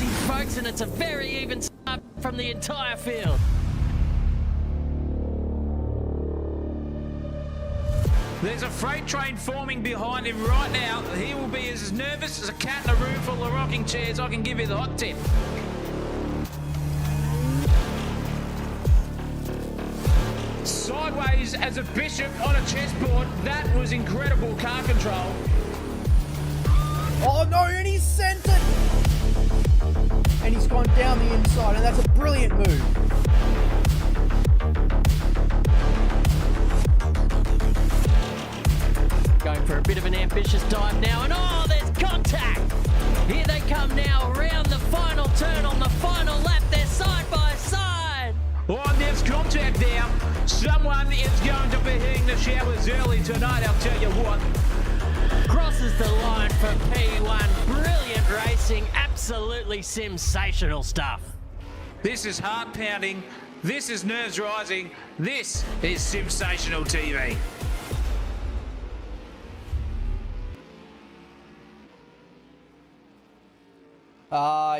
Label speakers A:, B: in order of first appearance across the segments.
A: racing, folks, and it's a very even start from the entire field.
B: There's a freight train forming behind him right now. He will be as nervous as a cat in a room full of rocking chairs. I can give you the hot tip. Sideways as a bishop on a chessboard. That was incredible car control.
C: Oh no, and he's sent it! And he's gone down the inside, and that's a brilliant move.
A: Going for a bit of an ambitious dive now, and oh, there's contact! Here they come now, around the final turn on the final lap. They're side by side.
B: Oh, there's contact there. Someone is going to be hitting the showers early tonight, I'll tell you what.
A: Crosses the line for P1. Brilliant racing, absolutely sensational stuff.
B: This is heart pounding. This is nerves rising. This is sensational TV.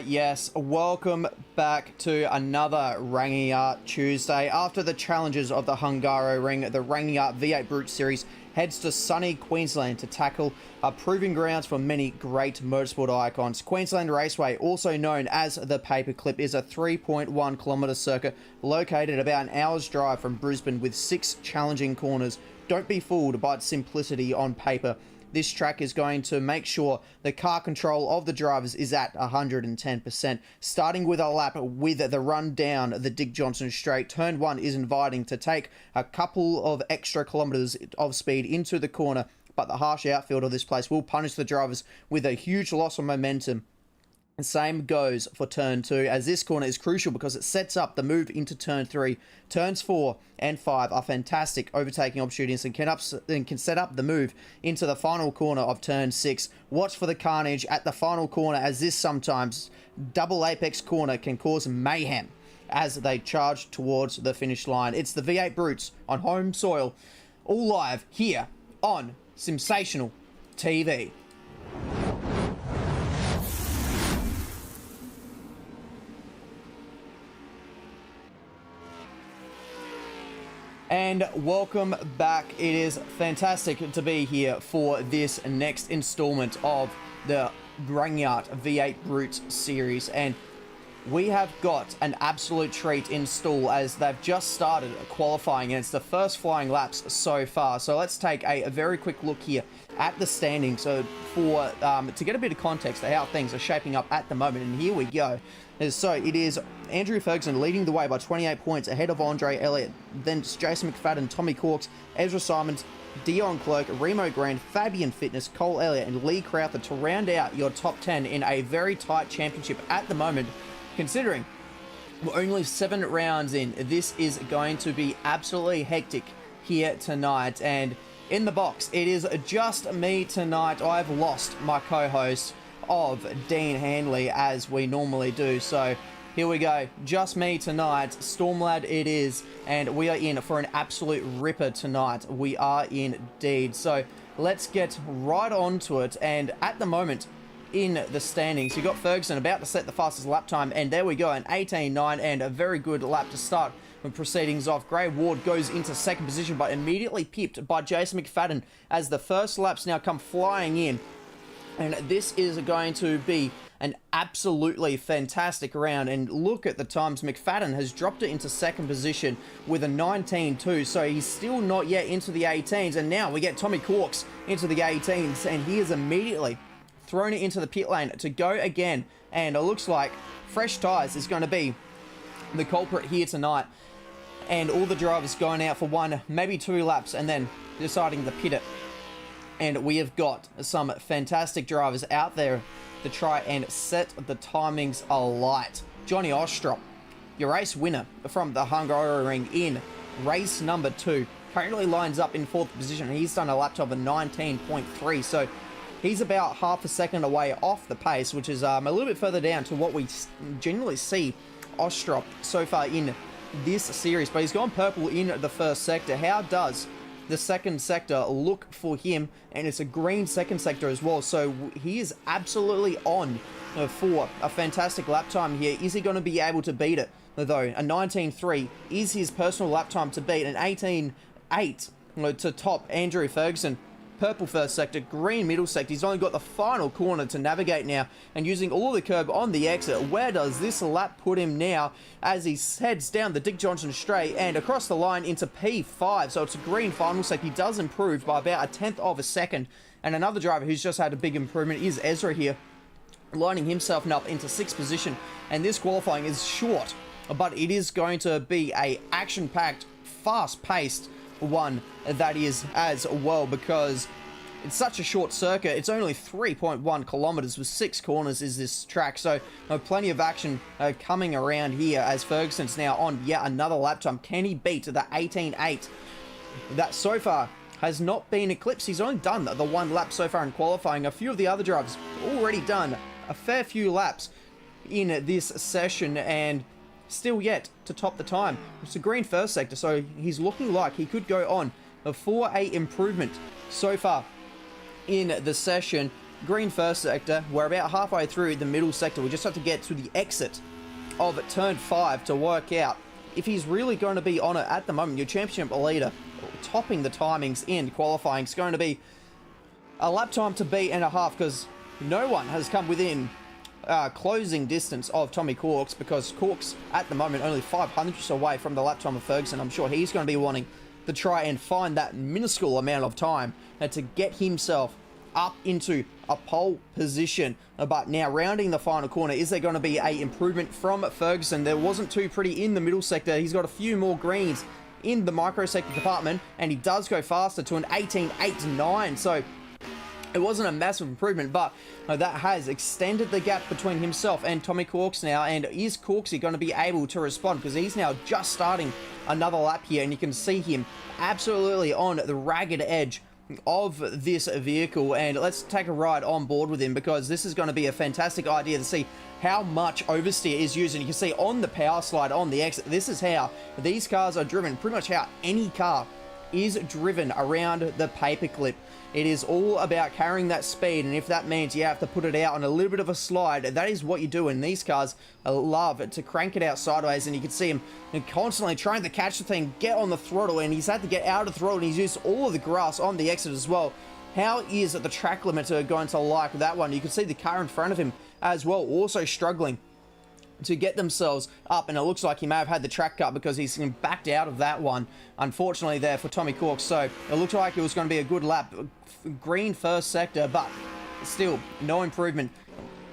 C: Yes, welcome back to another Rangiart Tuesday. After the challenges of the Hungaro Ring, the Rangiart V8 Brute Series heads to sunny Queensland to tackle proving grounds for many great motorsport icons. Queensland Raceway, also known as the Paperclip, is a 3.1 kilometre circuit located about an hour's drive from Brisbane with 6 challenging corners. Don't be fooled by its simplicity on paper. This track is going to make sure the car control of the drivers is at 110%. Starting with a lap with the run down the Dick Johnson Straight, turn 1 is inviting to take a couple of extra kilometres of speed into the corner, but the harsh outfield of this place will punish the drivers with a huge loss of momentum. Same goes for turn 2, as this corner is crucial because it sets up the move into turn 3. Turns 4 and 5 are fantastic overtaking opportunities and can set up the move into the final corner of turn 6. Watch for the carnage at the final corner, as this sometimes double apex corner can cause mayhem as they charge towards the finish line. It's the V8 Brutes on home soil, all live here on Sensational TV. And welcome back. It is fantastic to be here for this next installment of the Rangiart V8 Brute series. And we have got an absolute treat in store as they've just started qualifying, and it's the first flying laps so far. So let's take a very quick look here at the standings to get a bit of context to how things are shaping up at the moment. And here we go. So it is Andrew Ferguson leading the way by 28 points ahead of Andre Elliott. Then it's Jason McFadden, Tommy Corks, Ezra Simons, Dion Clerk, Remo Grand, Fabian Fitness, Cole Elliott, and Lee Crowther to round out your top 10 in a very tight championship at the moment. Considering we're only 7 rounds in, this is going to be absolutely hectic here tonight. And in the box, it is just me tonight. I've lost my co-host of Dean Handley, as we normally do. So here we go, just me tonight. Stormlad it is, and we are in for an absolute ripper tonight. We are indeed. So let's get right on to it. And at the moment in the standings, you got Ferguson about to set the fastest lap time, and there we go, an 18.9, and a very good lap to start when proceedings off. Gray Ward goes into second position, but immediately pipped by Jason McFadden as the first laps now come flying in. And this is going to be an absolutely fantastic round. And look at the times. McFadden has dropped it into second position with a 19.2. So he's still not yet into the 18s. And now we get Tommy Corks into the 18s. And he is immediately thrown it into the pit lane to go again. And it looks like fresh tyres is going to be the culprit here tonight. And all the drivers going out for 1, maybe 2 laps and then deciding to pit it. And we have got some fantastic drivers out there to try and set the timings alight. Johnny Ostrop, your race winner from the Hungaro Ring in race number 2, currently lines up in 4th position. He's done a lap time of 19.3, so he's about half a second away off the pace, which is a little bit further down to what we generally see Ostrop so far in this series. But he's gone purple in the first sector. How does the second sector, look for him, and it's a green second sector as well, so he is absolutely on for a fantastic lap time here. Is he going to be able to beat it, though? A 19.3 is his personal lap time to beat, an 18.8 to top Andrew Ferguson. Purple first sector, green middle sector. He's only got the final corner to navigate now, and using all of the curb on the exit. Where does this lap put him now as he heads down the Dick Johnson straight and across the line into P5? So it's a green final sector. He does improve by about a tenth of a second, and another driver who's just had a big improvement is Ezra here, lining himself up into 6th position. And this qualifying is short, but it is going to be a action-packed, fast-paced one that is as well, because it's such a short circuit. It's only 3.1 kilometers with 6 corners is this track, so plenty of action coming around here as Ferguson's now on yet another lap time. Can he beat the 18.8 that so far has not been eclipsed? He's only done the 1 lap so far in qualifying. A few of the other drivers already done a fair few laps in this session, and still yet to top the time. It's a green first sector, so he's looking like he could go on for a improvement so far in the session. Green first sector, we're about halfway through the middle sector. We just have to get to the exit of turn 5 to work out if he's really going to be on it. At the moment, your championship leader topping the timings in qualifying is going to be a lap time to beat and a half, because no one has come within closing distance of Tommy Corks, because Corks at the moment only 500ths away from the lap time of Ferguson. I'm sure he's going to be wanting to try and find that minuscule amount of time to get himself up into a pole position. But now rounding the final corner, is there going to be a improvement from Ferguson? There wasn't too pretty in the middle sector. He's got a few more greens in the micro sector department, and he does go faster to an 18.89, so it wasn't a massive improvement, but that has extended the gap between himself and Tommy Corks now. And is Corksy going to be able to respond? Because he's now just starting another lap here, and you can see him absolutely on the ragged edge of this vehicle. And let's take a ride on board with him, because this is going to be a fantastic idea to see how much oversteer is used. And you can see on the power slide on the exit, this is how these cars are driven, pretty much how any car is driven around the paperclip. It is all about carrying that speed, and if that means you have to put it out on a little bit of a slide, that is what you do. And these cars love to crank it out sideways, and you can see him constantly trying to catch the thing, get on the throttle, and he's had to get out of the throttle, and he's used all of the grass on the exit as well. How is the track limiter going to like that one? You can see the car in front of him as well also struggling to get themselves up, and it looks like he may have had the track cut because he's backed out of that one, unfortunately, there for Tommy Corks. So it looked like it was going to be a good lap. Green first sector, but still no improvement.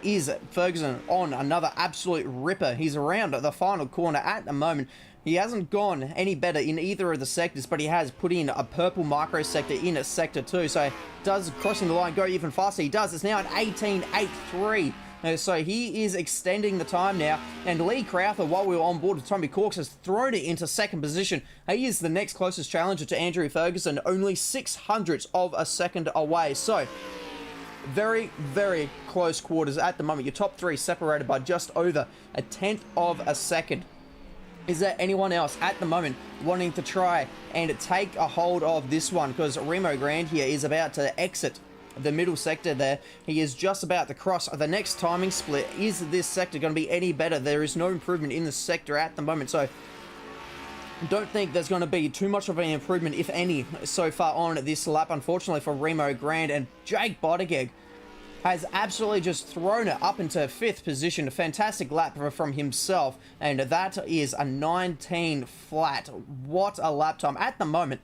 C: Is Ferguson on another absolute ripper? He's around the final corner at the moment. He hasn't gone any better in either of the sectors, but he has put in a purple micro sector in a sector 2, so does crossing the line go even faster? He does. It's now an 18.83. So he is extending the time now, and Lee Crowther, while we were on board with Tommy Corks, has thrown it into 2nd position. He is the next closest challenger to Andrew Ferguson, only 600ths of a second away. So very, very close quarters at the moment. Your top 3 separated by just over a tenth of a second. Is there anyone else at the moment wanting to try and take a hold of this one? Because Remo Grand here is about to exit the middle sector there. He is just about to cross the next timing split. Is this sector going to be any better? There is no improvement in the sector at the moment, so don't think there's going to be too much of an improvement, if any, so far on this lap, unfortunately for Remo Grand. And Jake Buttigieg has absolutely just thrown it up into 5th position. A fantastic lap from himself, and that is a 19 flat. What a lap time at the moment.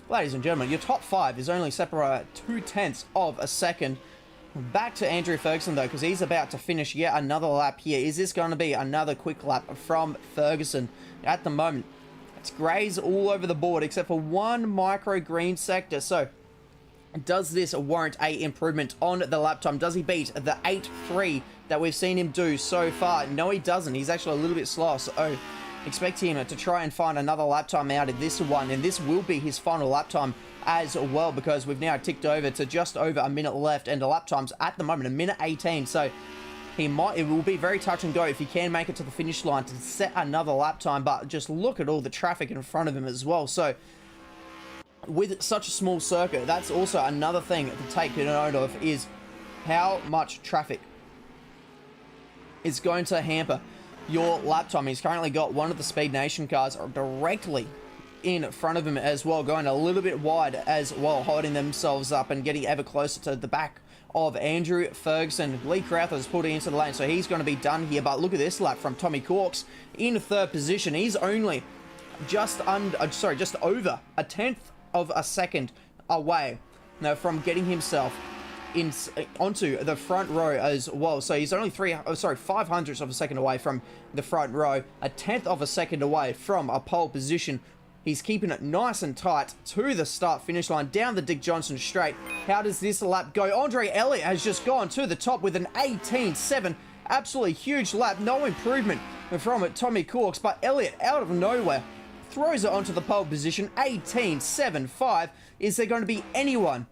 C: Ladies and gentlemen, your top 5 is only separated 0.2 of a second. Back to Andrew Ferguson, though, because he's about to finish yet another lap here. Is this going to be another quick lap from Ferguson? At the moment, it's greys all over the board, except for one micro green sector. So does this warrant a improvement on the lap time? Does he beat the 8.3 that we've seen him do so far? No, he doesn't. He's actually a little bit slow, so expect him to try and find another lap time out of this one, and this will be his final lap time as well, because we've now ticked over to just over a minute left, and the lap time's at the moment 1:18. So it will be very touch and go if he can make it to the finish line to set another lap time. But just look at all the traffic in front of him as well. So with such a small circuit, that's also another thing to take note of, is how much traffic is going to hamper your lap time. He's currently got one of the Speed Nation cars directly in front of him as well, going a little bit wide as well, holding themselves up and getting ever closer to the back of Andrew Ferguson. Lee Crowther is putting into the lane, so he's going to be done here. But look at this lap from Tommy Corks in third position. He's only just over a tenth of a second away now from getting himself onto the front row as well. So he's only 500ths of a second away from the front row, a tenth of a second away from a pole position. He's keeping it nice and tight to the start-finish line, down the Dick Johnson straight. How does this lap go? Andre Elliott has just gone to the top with an 18.7. Absolutely huge lap. No improvement from Tommy Corks, but Elliott, out of nowhere, throws it onto the pole position. 18.75. Is there going to be anyone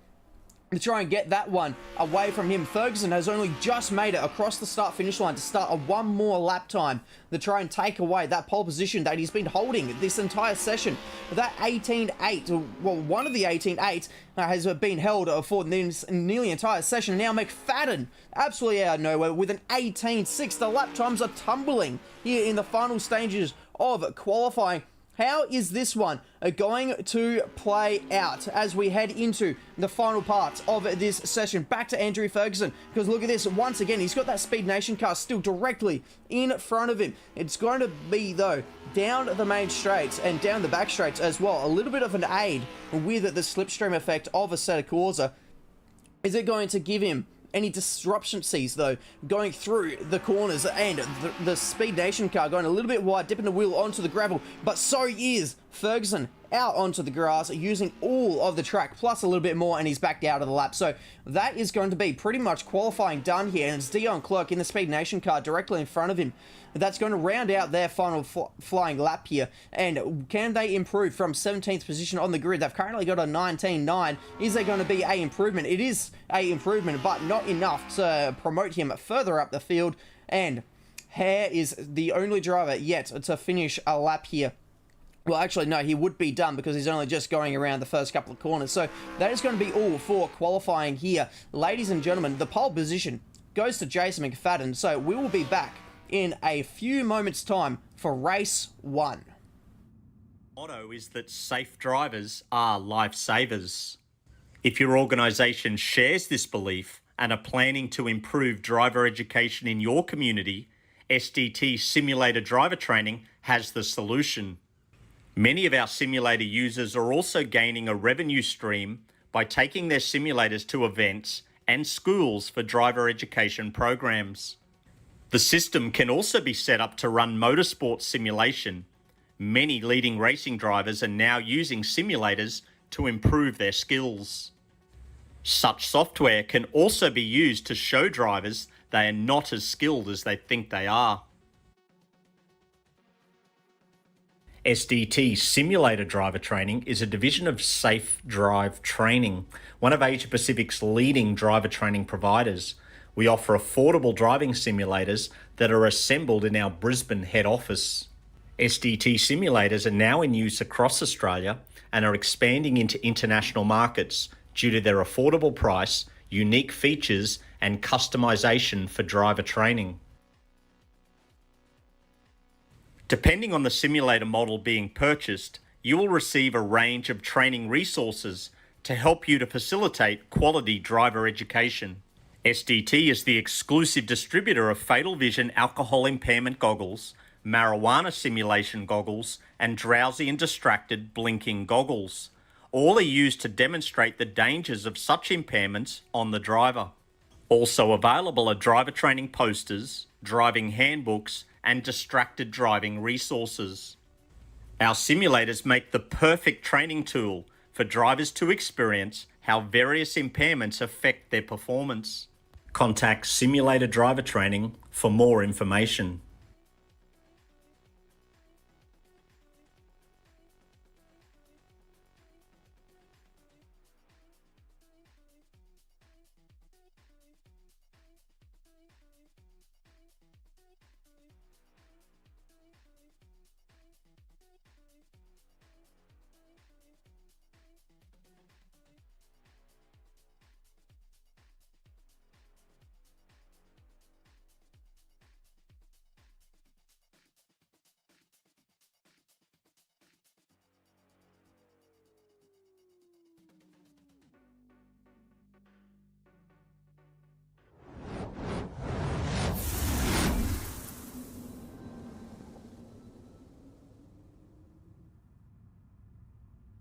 C: to try and get that one away from him? Ferguson has only just made it across the start-finish line to start a one more lap time to try and take away that pole position that he's been holding this entire session. That 18.8, well, one of the 18.8 has been held for nearly entire session. Now McFadden, absolutely out of nowhere, with an 18.6. The lap times are tumbling here in the final stages of qualifying. How is this one going to play out as we head into the final parts of this session? Back to Andrew Ferguson, because look at this. Once again, he's got that Speed Nation car still directly in front of him. It's going to be, though, down the main straights and down the back straights as well. A little bit of an aid with the slipstream effect of Assetto Corsa. Is it going to give him any disruptions, though, going through the corners, and the Speed Nation car going a little bit wide, dipping the wheel onto the gravel, but so is Ferguson out onto the grass, using all of the track, plus a little bit more, and he's back out of the lap. So that is going to be pretty much qualifying done here, and it's Dion Clerk in the Speed Nation car directly in front of him. That's going to round out their final flying lap here. And can they improve from 17th position on the grid? They've currently got a 19.9. Is there going to be a improvement? It is a improvement, but not enough to promote him further up the field. And Hare is the only driver yet to finish a lap here. Well, actually, no, he would be done because he's only just going around the first couple of corners. So that is going to be all for qualifying here. Ladies and gentlemen, the pole position goes to Jason McFadden. So we will be back in a few moments' time for race 1.
D: Motto is that safe drivers are lifesavers. If your organisation shares this belief and are planning to improve driver education in your community, SDT Simulator Driver Training has the solution. Many of our simulator users are also gaining a revenue stream by taking their simulators to events and schools for driver education programs. The system can also be set up to run motorsport simulation. Many leading racing drivers are now using simulators to improve their skills. Such software can also be used to show drivers they are not as skilled as they think they are. SDT Simulator Driver Training is a division of Safe Drive Training, one of Asia Pacific's leading driver training providers. We offer affordable driving simulators that are assembled in our Brisbane head office. SDT simulators are now in use across Australia and are expanding into international markets due to their affordable price, unique features, and customization for driver training. Depending on the simulator model being purchased, you will receive a range of training resources to help you to facilitate quality driver education. SDT is the exclusive distributor of Fatal Vision alcohol impairment goggles, marijuana simulation goggles, and drowsy and distracted blinking goggles. All are used to demonstrate the dangers of such impairments on the driver. Also available are driver training posters, driving handbooks, and distracted driving resources. Our simulators make the perfect training tool for drivers to experience how various impairments affect their performance. Contact Simulator Driver Training for more information.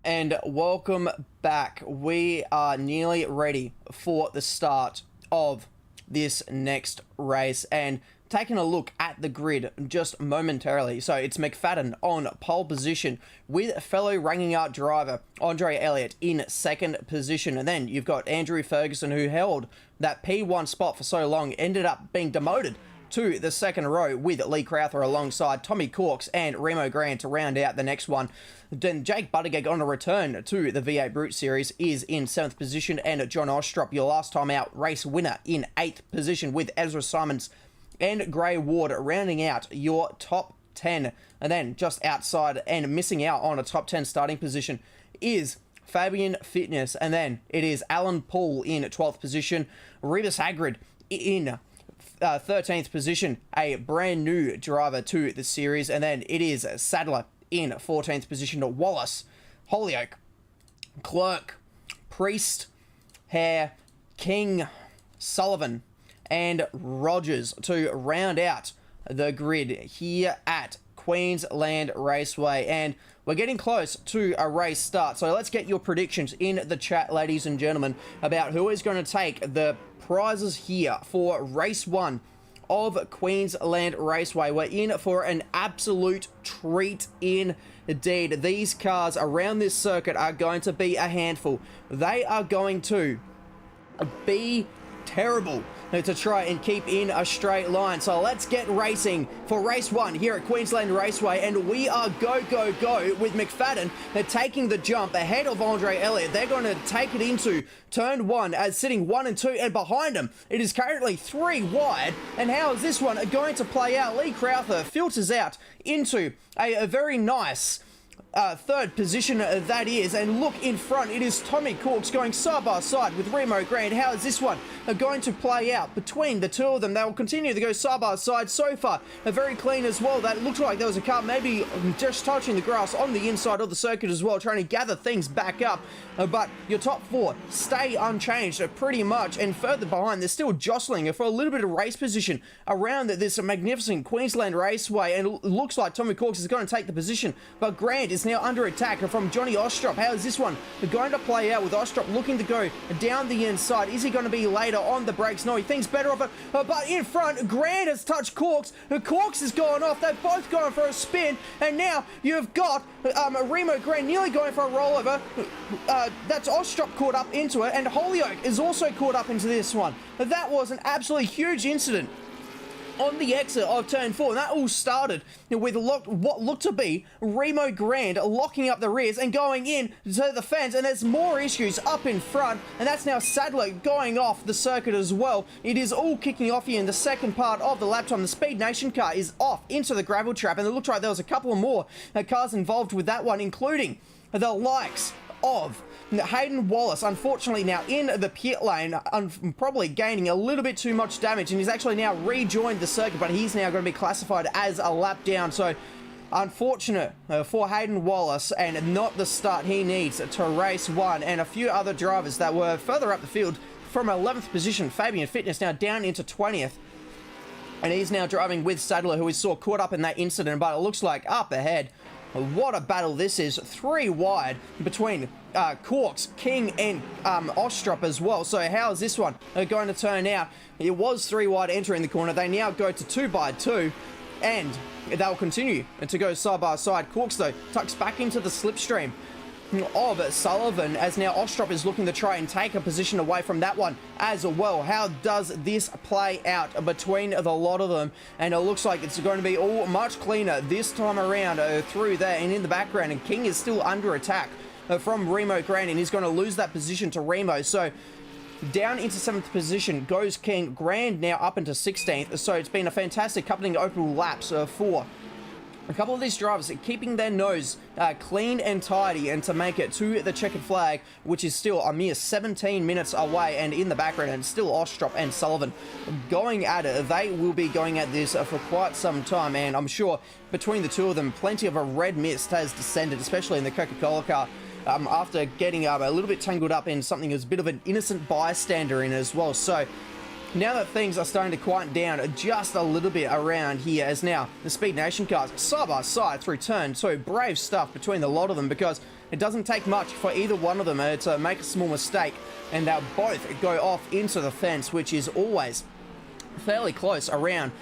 C: And welcome back. We are nearly ready for the start of this next race, and taking a look at the grid just momentarily. So it's McFadden on pole position with fellow Rangiart driver Andre Elliott in second position, and then you've got Andrew Ferguson, who held that P1 spot for so long, ended up being demoted to the second row with Lee Crowther alongside Tommy Corks and Remo Grant to round out the next one. Then Jake Buttigieg on a return to the V8 Brute Series is in 7th position, and John Ostrop, your last time out race winner, in 8th position with Ezra Simons and Gray Ward rounding out your top 10. And then just outside and missing out on a top 10 starting position is Fabian Fitness, and then it is Alan Poole in 12th position, Rebus Hagrid in 13th position, a brand new driver to the series, and then it is Sadler in 14th position, Wallace, Holyoke, Clerk, Priest, Hare, King, Sullivan, and Rogers to round out the grid here at Queensland Raceway. And we're getting close to a race start, so let's get your predictions in the chat, ladies and gentlemen, about who is going to take the prizes here for race 1 of Queensland Raceway. We're in for an absolute treat indeed. These cars around this circuit are going to be a handful. They are going to be terrible to try and keep in a straight line. So let's get racing for race 1 here at Queensland Raceway, and we are go with McFadden. They're taking the jump ahead of Andre Elliott. They're going to take it into turn 1 as sitting 1 and 2, and behind them it is currently 3 wide. And how is this one going to play out? Lee Crowther filters out into a very nice third position, that is, and look in front, it is Tommy Corks going side by side with Remo Grant. How is this one going to play out between the two of them? They will continue to go side by side. So far, very clean as well. That looked like there was a car maybe just touching the grass on the inside of the circuit as well, trying to gather things back up. But your top 4 stay unchanged pretty much, and further behind, they're still jostling for a little bit of race position around this magnificent Queensland Raceway, and it looks like Tommy Corks is going to take the position, but Grant is now under attack from Johnny Ostrop. How is this one going to play out, with Ostrop looking to go down the inside? Is he going to be later on the brakes? No, he thinks better of it, but in front, Grant has touched Corks. Corks has gone off. They've both gone for a spin, and now you've got Remo Grant nearly going for a rollover. That's Ostrop caught up into it, and Holyoke is also caught up into this one. That was an absolutely huge incident on the exit of turn 4, and that all started with what looked to be Remo Grant locking up the rears and going in to the fence, and there's more issues up in front, and that's now Sadler going off the circuit as well. It is all kicking off here in the second part of the lap time. The Speed Nation car is off into the gravel trap, and it looked like there was a couple more cars involved with that one, including the likes of Hayden Wallace, unfortunately now in the pit lane, probably gaining a little bit too much damage, and he's actually now rejoined the circuit, but he's now going to be classified as a lap down. So unfortunate for Hayden Wallace, and not the start he needs to race 1. And a few other drivers that were further up the field from 11th position, Fabian Fitness now down into 20th. And he's now driving with Sadler, who we saw caught up in that incident, but it looks like up ahead, what a battle this is. 3 wide between Corks, King, and Ostrop as well. So how is this one going to turn out? It was 3 wide entering the corner. They now go to 2 by 2, and they'll continue to go side by side. Corks, though, tucks back into the slipstream of Sullivan, as now Ostrop is looking to try and take a position away from that one as well. How does this play out between the lot of them? And it looks like it's going to be all much cleaner this time around through there and in the background, and King is still under attack from Remo Grant, and he's going to lose that position to Remo. So down into 7th position goes King. Grant now up into 16th. So it's been a fantastic coupling open laps for a couple of these drivers, keeping their nose clean and tidy, and to make it to the checkered flag, which is still a mere 17 minutes away. And in the background, and still Ostrop and Sullivan going at it. They will be going at this for quite some time, and I'm sure between the two of them, plenty of a red mist has descended, especially in the Coca-Cola car, after getting a little bit tangled up in something as a bit of an innocent bystander in as well. So now that things are starting to quieten down just a little bit around here, as now the Speed Nation cars side by side through turn 2. Brave stuff between the lot of them, because it doesn't take much for either one of them to make a small mistake, and they'll both go off into the fence, which is always fairly close around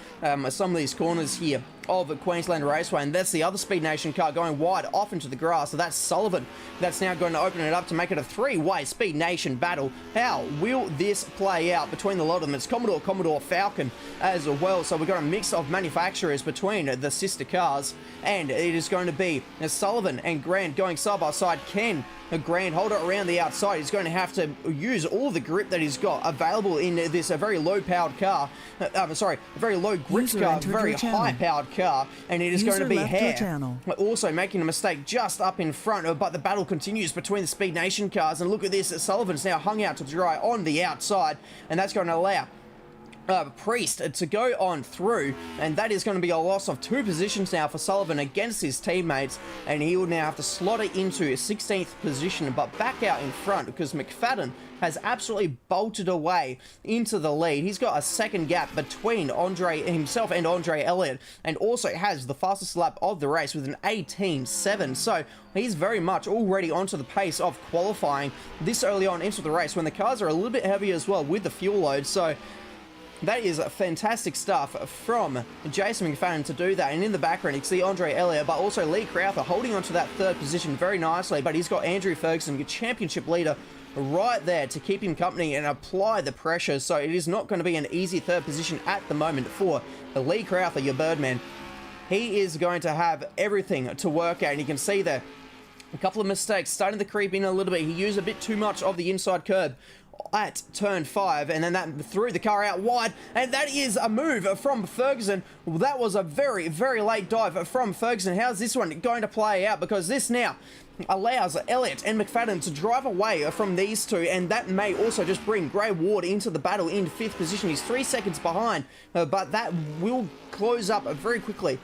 C: some of these corners here of Queensland Raceway. And that's the other Speed Nation car going wide off into the grass. So that's Sullivan. That's now going to open it up to make it a three-way Speed Nation battle. How will this play out between the lot of them? It's Commodore, Falcon as well. So we've got a mix of manufacturers between the sister cars, and it is going to be Sullivan and Grant going side by side. Can Grant hold it around the outside? He's going to have to use all the grip that he's got available in this very low-powered car. A very low grip car, very high-powered car, and it is going to be Hare also making a mistake just up in front, but the battle continues between the Speed Nation cars. And look at this, Sullivan's now hung out to dry on the outside, and that's going to allow Priest to go on through, and that is going to be a loss of 2 positions now for Sullivan against his teammates, and he will now have to slot it into 16th position, but back out in front because McFadden has absolutely bolted away into the lead. He's got a second gap between himself and Andre Elliott, and also has the fastest lap of the race with an 18.7. So he's very much already onto the pace of qualifying this early on into the race, when the cars are a little bit heavy as well with the fuel load. So that is fantastic stuff from Jason McFadden to do that. And in the background, you can see Andre Elliott, but also Lee Crowther holding onto that 3rd position very nicely. But he's got Andrew Ferguson, the championship leader, right there to keep him company and apply the pressure. So it is not going to be an easy 3rd position at the moment for Lee Crowther, your Birdman. He is going to have everything to work out, and you can see there a couple of mistakes starting to creep in a little bit. He used a bit too much of the inside curb at turn 5, and then that threw the car out wide, and that is a move from Ferguson. Well, that was a very, very late dive from Ferguson. How's this one going to play out? Because this now allows Elliott and McFadden to drive away from these two, and that may also just bring Gray Ward into the battle in 5th position. He's 3 seconds behind, but that will close up very quickly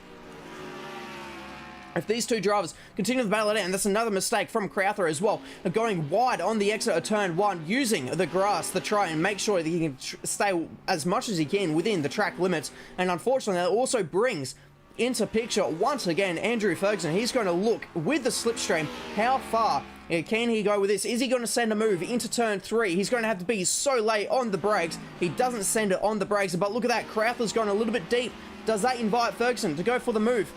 C: if these two drivers continue to battle it out. And that's another mistake from Crowther as well, going wide on the exit of turn 1, using the grass to try and make sure that he can stay as much as he can within the track limits. And unfortunately, that also brings into picture once again Andrew Ferguson. He's going to look with the slipstream, how far can he go with this? Is he going to send a move into turn 3? He's going to have to be so late on the brakes. He doesn't send it on the brakes, but look at that, Crowther's gone a little bit deep. Does that invite Ferguson to go for the move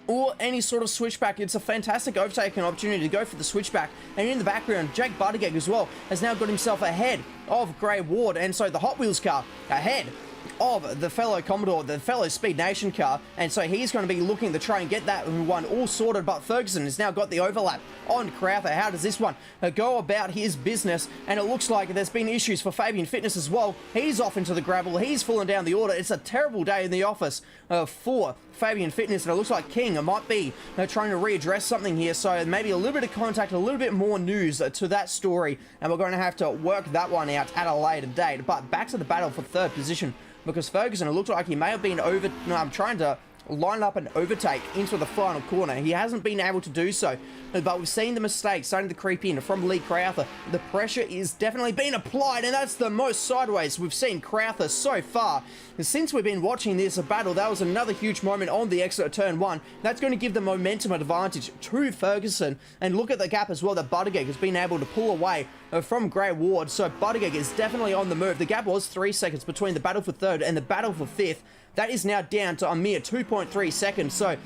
C: or any sort of switchback? It's a fantastic overtaking opportunity to go for the switchback. And in the background, Jake Buttigieg as well has now got himself ahead of Gray Ward, and so the Hot Wheels car ahead of the fellow Commodore, the fellow Speed Nation car, and so he's going to be looking to try and get that one all sorted. But Ferguson has now got the overlap on Crowther. How does this one go about his business? And it looks like there's been issues for Fabian Fitness as well. He's off into the gravel, he's fallen down the order. It's a terrible day in the office for Fabian Fitness, and it looks like King might be trying to readdress something here. So maybe a little bit of contact, a little bit more news to that story, and we're going to have to work that one out at a later date. But back to the battle for 3rd position, because Ferguson, it looked like he may have been trying to line up an overtake into the final corner. He hasn't been able to do so, but we've seen the mistakes starting to creep in from Lee Crowther. The pressure is definitely being applied, and that's the most sideways we've seen Crowther so far. And since we've been watching this battle, that was another huge moment on the exit of turn 1. That's going to give the momentum advantage to Ferguson. And look at the gap as well that Buttigieg has been able to pull away from Gray Ward. So Buttigieg is definitely on the move. The gap was 3 seconds between the battle for 3rd and the battle for 5th. That is now down to a mere 2.3 seconds. So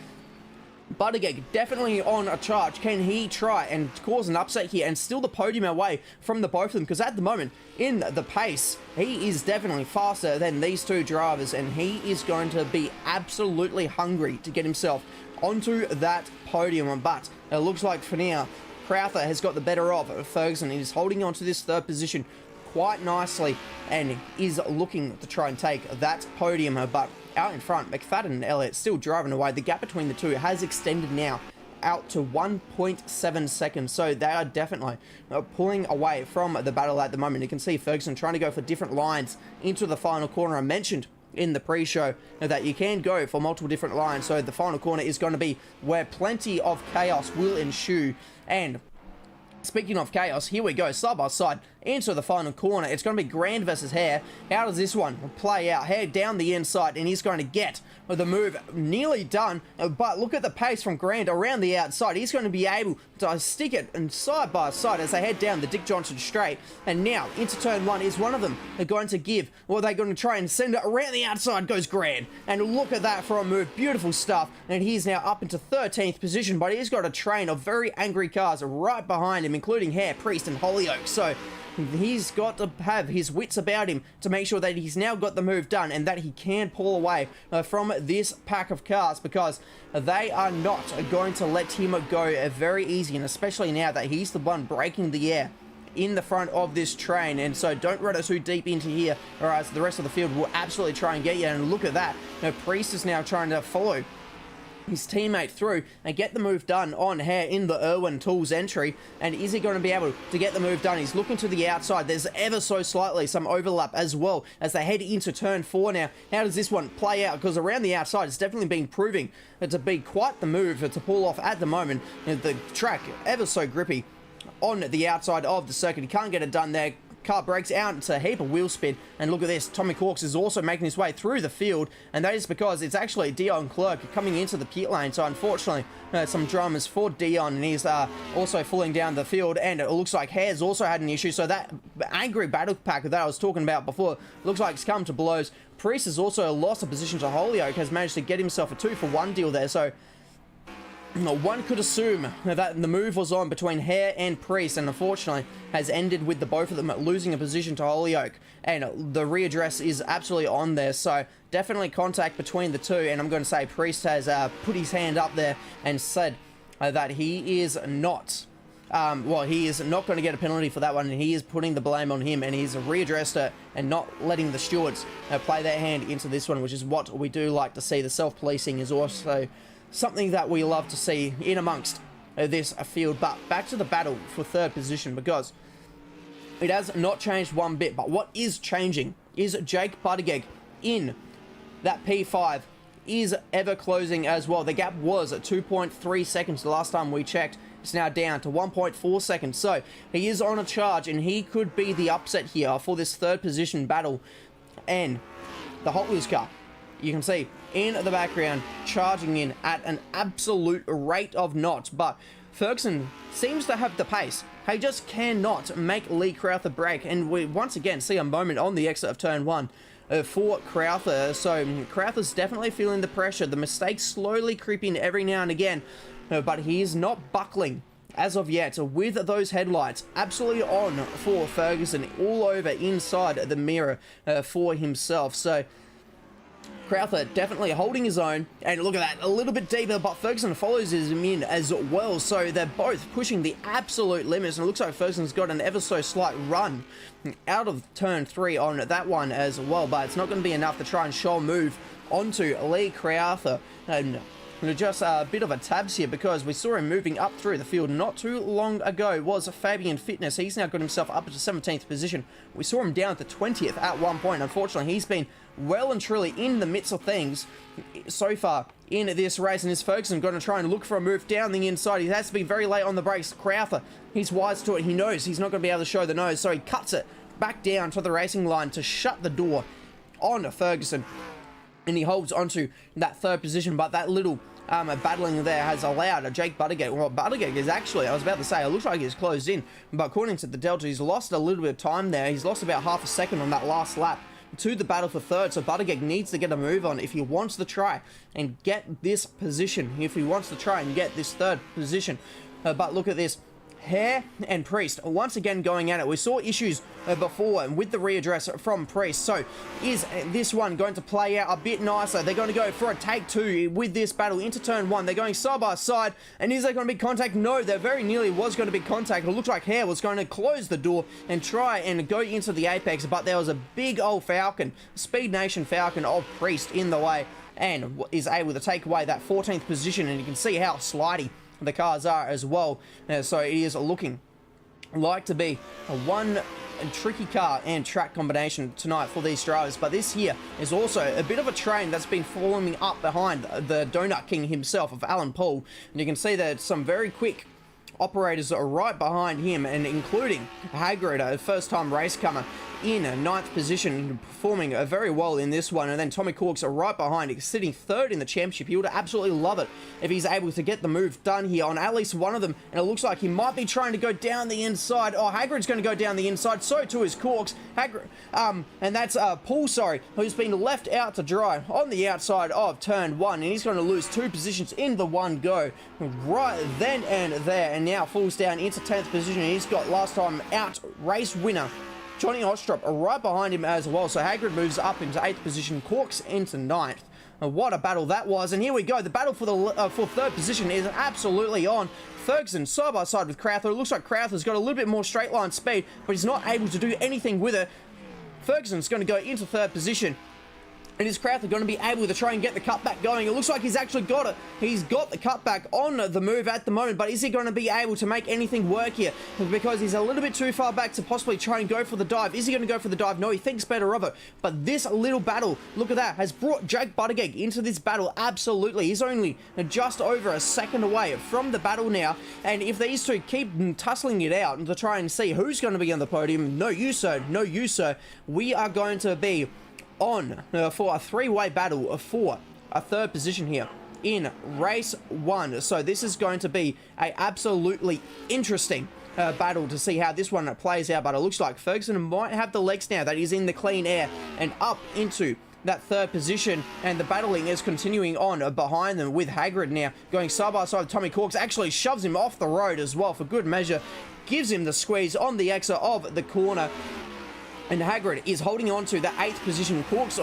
C: Buttigieg definitely on a charge. Can he try and cause an upset here and steal the podium away from the both of them? Because at the moment, in the pace, he is definitely faster than these two drivers, and he is going to be absolutely hungry to get himself onto that podium. But it looks like for now, Crowther has got the better of Ferguson. He is holding on to this 3rd position quite nicely and is looking to try and take that podium. But out in front, McFadden and Elliott still driving away. The gap between the two has extended now out to 1.7 seconds. So they are definitely pulling away from the battle at the moment. You can see Ferguson trying to go for different lines into the final corner. I mentioned in the pre-show that you can go for multiple different lines. So the final corner is going to be where plenty of chaos will ensue. And speaking of chaos, here we go, side by side, into the final corner. It's going to be Grand versus Hare. How does this one play out? Hare down the inside, and he's going to get the move nearly done, but look at the pace from Grand around the outside. He's going to be able to stick it and side by side as they head down the Dick Johnson straight, and now into turn 1 is one of them. They're going to give, or they're going to try and send it around the outside. Goes Grand, and look at that for a move. Beautiful stuff, and he's now up into 13th position, but he's got a train of very angry cars right behind him, including Hare, Priest, and Hollyoaks. So he's got to have his wits about him to make sure that he's now got the move done and that he can pull away from this pack of cars, because they are not going to let him go very easy, and especially now that he's the one breaking the air in the front of this train. And so don't run it too deep into here, or else the rest of the field will absolutely try and get you. And look at that. Now, Priest is now trying to follow his teammate through and get the move done on Hare in the Irwin Tools entry. And is he going to be able to get the move done? He's looking to the outside. There's ever so slightly some overlap as well as they head into turn 4 now. How does this one play out? Because around the outside, it's definitely been proving to be quite the move to pull off at the moment. The track ever so grippy on the outside of the circuit. He can't get it done there. Car breaks out into a heap of wheel spin, and look at this. Tommy Hawks is also making his way through the field, and that is because it's actually Dion Clerk coming into the pit lane. So unfortunately, some dramas for Dion, and he's also falling down the field, and it looks like Hare's also had an issue. So that angry battle pack that I was talking about before looks like it's come to blows. Priest has also lost a position to Hollyoaks, has managed to get himself a 2-for-1 deal there. So one could assume that the move was on between Hare and Priest, and unfortunately has ended with the both of them losing a position to Hollyoaks, and the readdress is absolutely on there. So definitely contact between the two, and I'm going to say Priest has put his hand up there and said that he is not he is not going to get a penalty for that one, and he is putting the blame on him, and he's readdressed it and not letting the stewards play their hand into this one, which is what we do like to see. The self-policing is also something that we love to see in amongst this field. But back to the battle for 3rd position, because it has not changed one bit. But what is changing is Jake Buttigieg in that P5 is ever closing as well. The gap was at 2.3 seconds the last time we checked. It's now down to 1.4 seconds. So he is on a charge, and he could be the upset here for this 3rd position battle. And the Hot Wheels car, you can see in the background charging in at an absolute rate of knots, but Ferguson seems to have the pace. He just cannot make Lee Crowther break, and we once again see a moment on the exit of turn 1 for Crowther. So Crowther's definitely feeling the pressure, the mistakes slowly creeping every now and again, but he is not buckling as of yet with those headlights absolutely on for Ferguson, all over inside the mirror for himself. So Crowther definitely holding his own, and look at that, a little bit deeper, but Ferguson follows him in as well. So they're both pushing the absolute limits, and it looks like Ferguson's got an ever so slight run out of turn 3 on that one as well, but it's not going to be enough to try and show a move onto Lee Crowther. And just a bit of a tabs here, because we saw him moving up through the field not too long ago was Fabian Fitness. He's now got himself up to 17th position. We saw him down to 20th at one point. Unfortunately, he's been well and truly in the midst of things so far in this race, and is Ferguson going to try and look for a move down the inside? He has to be very late on the brakes. Crowther, he's wise to it. He knows he's not going to be able to show the nose, so he cuts it back down to the racing line to shut the door on Ferguson, and he holds onto that 3rd position. But that little battling there has allowed Jake Buttigieg. Well, Buttigieg is actually, I was about to say, it looks like he's closed in, but according to the Delta, he's lost a little bit of time there. He's lost about half a second on that last lap to the battle for 3rd, so Buttigieg needs to get a move on if he wants to try and get this position, if he wants to try and get this 3rd position. But look at this. Hare and Priest once again going at it. We saw issues before with the readdress from Priest. So is this one going to play out a bit nicer? They're going to go for a take 2 with this battle into turn 1. They're going side by side, and is there going to be contact? No, there very nearly was going to be contact. It looked like Hare was going to close the door and try and go into the apex, but there was a big old Falcon, Speed Nation Falcon of Priest in the way, and is able to take away that 14th position. And you can see how slidey the cars are as well. So it is looking like to be one tricky car and track combination tonight for these drivers. But this here is also a bit of a train that's been following up behind the Donut King himself of Alan Paul, and you can see that some very quick operators are right behind him, and including Hagrid, a first-time race comer, in 9th position, performing very well in this one. And then Tommy Corks are right behind, sitting 3rd in the championship. He would absolutely love it if he's able to get the move done here on at least one of them. And it looks like he might be trying to go down the inside. Oh, Hagrid's going to go down the inside. So too is Corks. Hagrid, and that's Paul, who's been left out to dry on the outside of turn 1. And he's going to lose 2 positions in the one go right then and there. And now falls down into 10th position. He's got last time out race winner Johnny Ostrop right behind him as well. So Hagrid moves up into 8th position, Corks into 9th. What a battle that was. And here we go. The battle for the for 3rd position is absolutely on. Ferguson side by side with Crowther. It looks like Crowther's got a little bit more straight line speed, but he's not able to do anything with it. Ferguson's going to go into 3rd position. And is Crowther going to be able to try and get the cutback going? It looks like he's actually got it. He's got the cutback on the move at the moment, but is he going to be able to make anything work here? Because he's a little bit too far back to possibly try and go for the dive. Is he going to go for the dive? No, he thinks better of it. But this little battle, look at that, has brought Jake Buttigieg into this battle. Absolutely. He's only just over a second away from the battle now. And if these two keep tussling it out to try and see who's going to be on the podium, no you sir, no you sir, we are going to be on for a 3-way battle for a 3rd position here in race 1. So this is going to be a absolutely interesting battle to see how this one plays out, but it looks like Ferguson might have the legs now that he's in the clean air and up into that 3rd position, and the battling is continuing on behind them with Hagrid now going side by side with Tommy Corks. Actually shoves him off the road as well for good measure, gives him the squeeze on the exit of the corner. And Hagrid is holding on to the 8th position. Corks,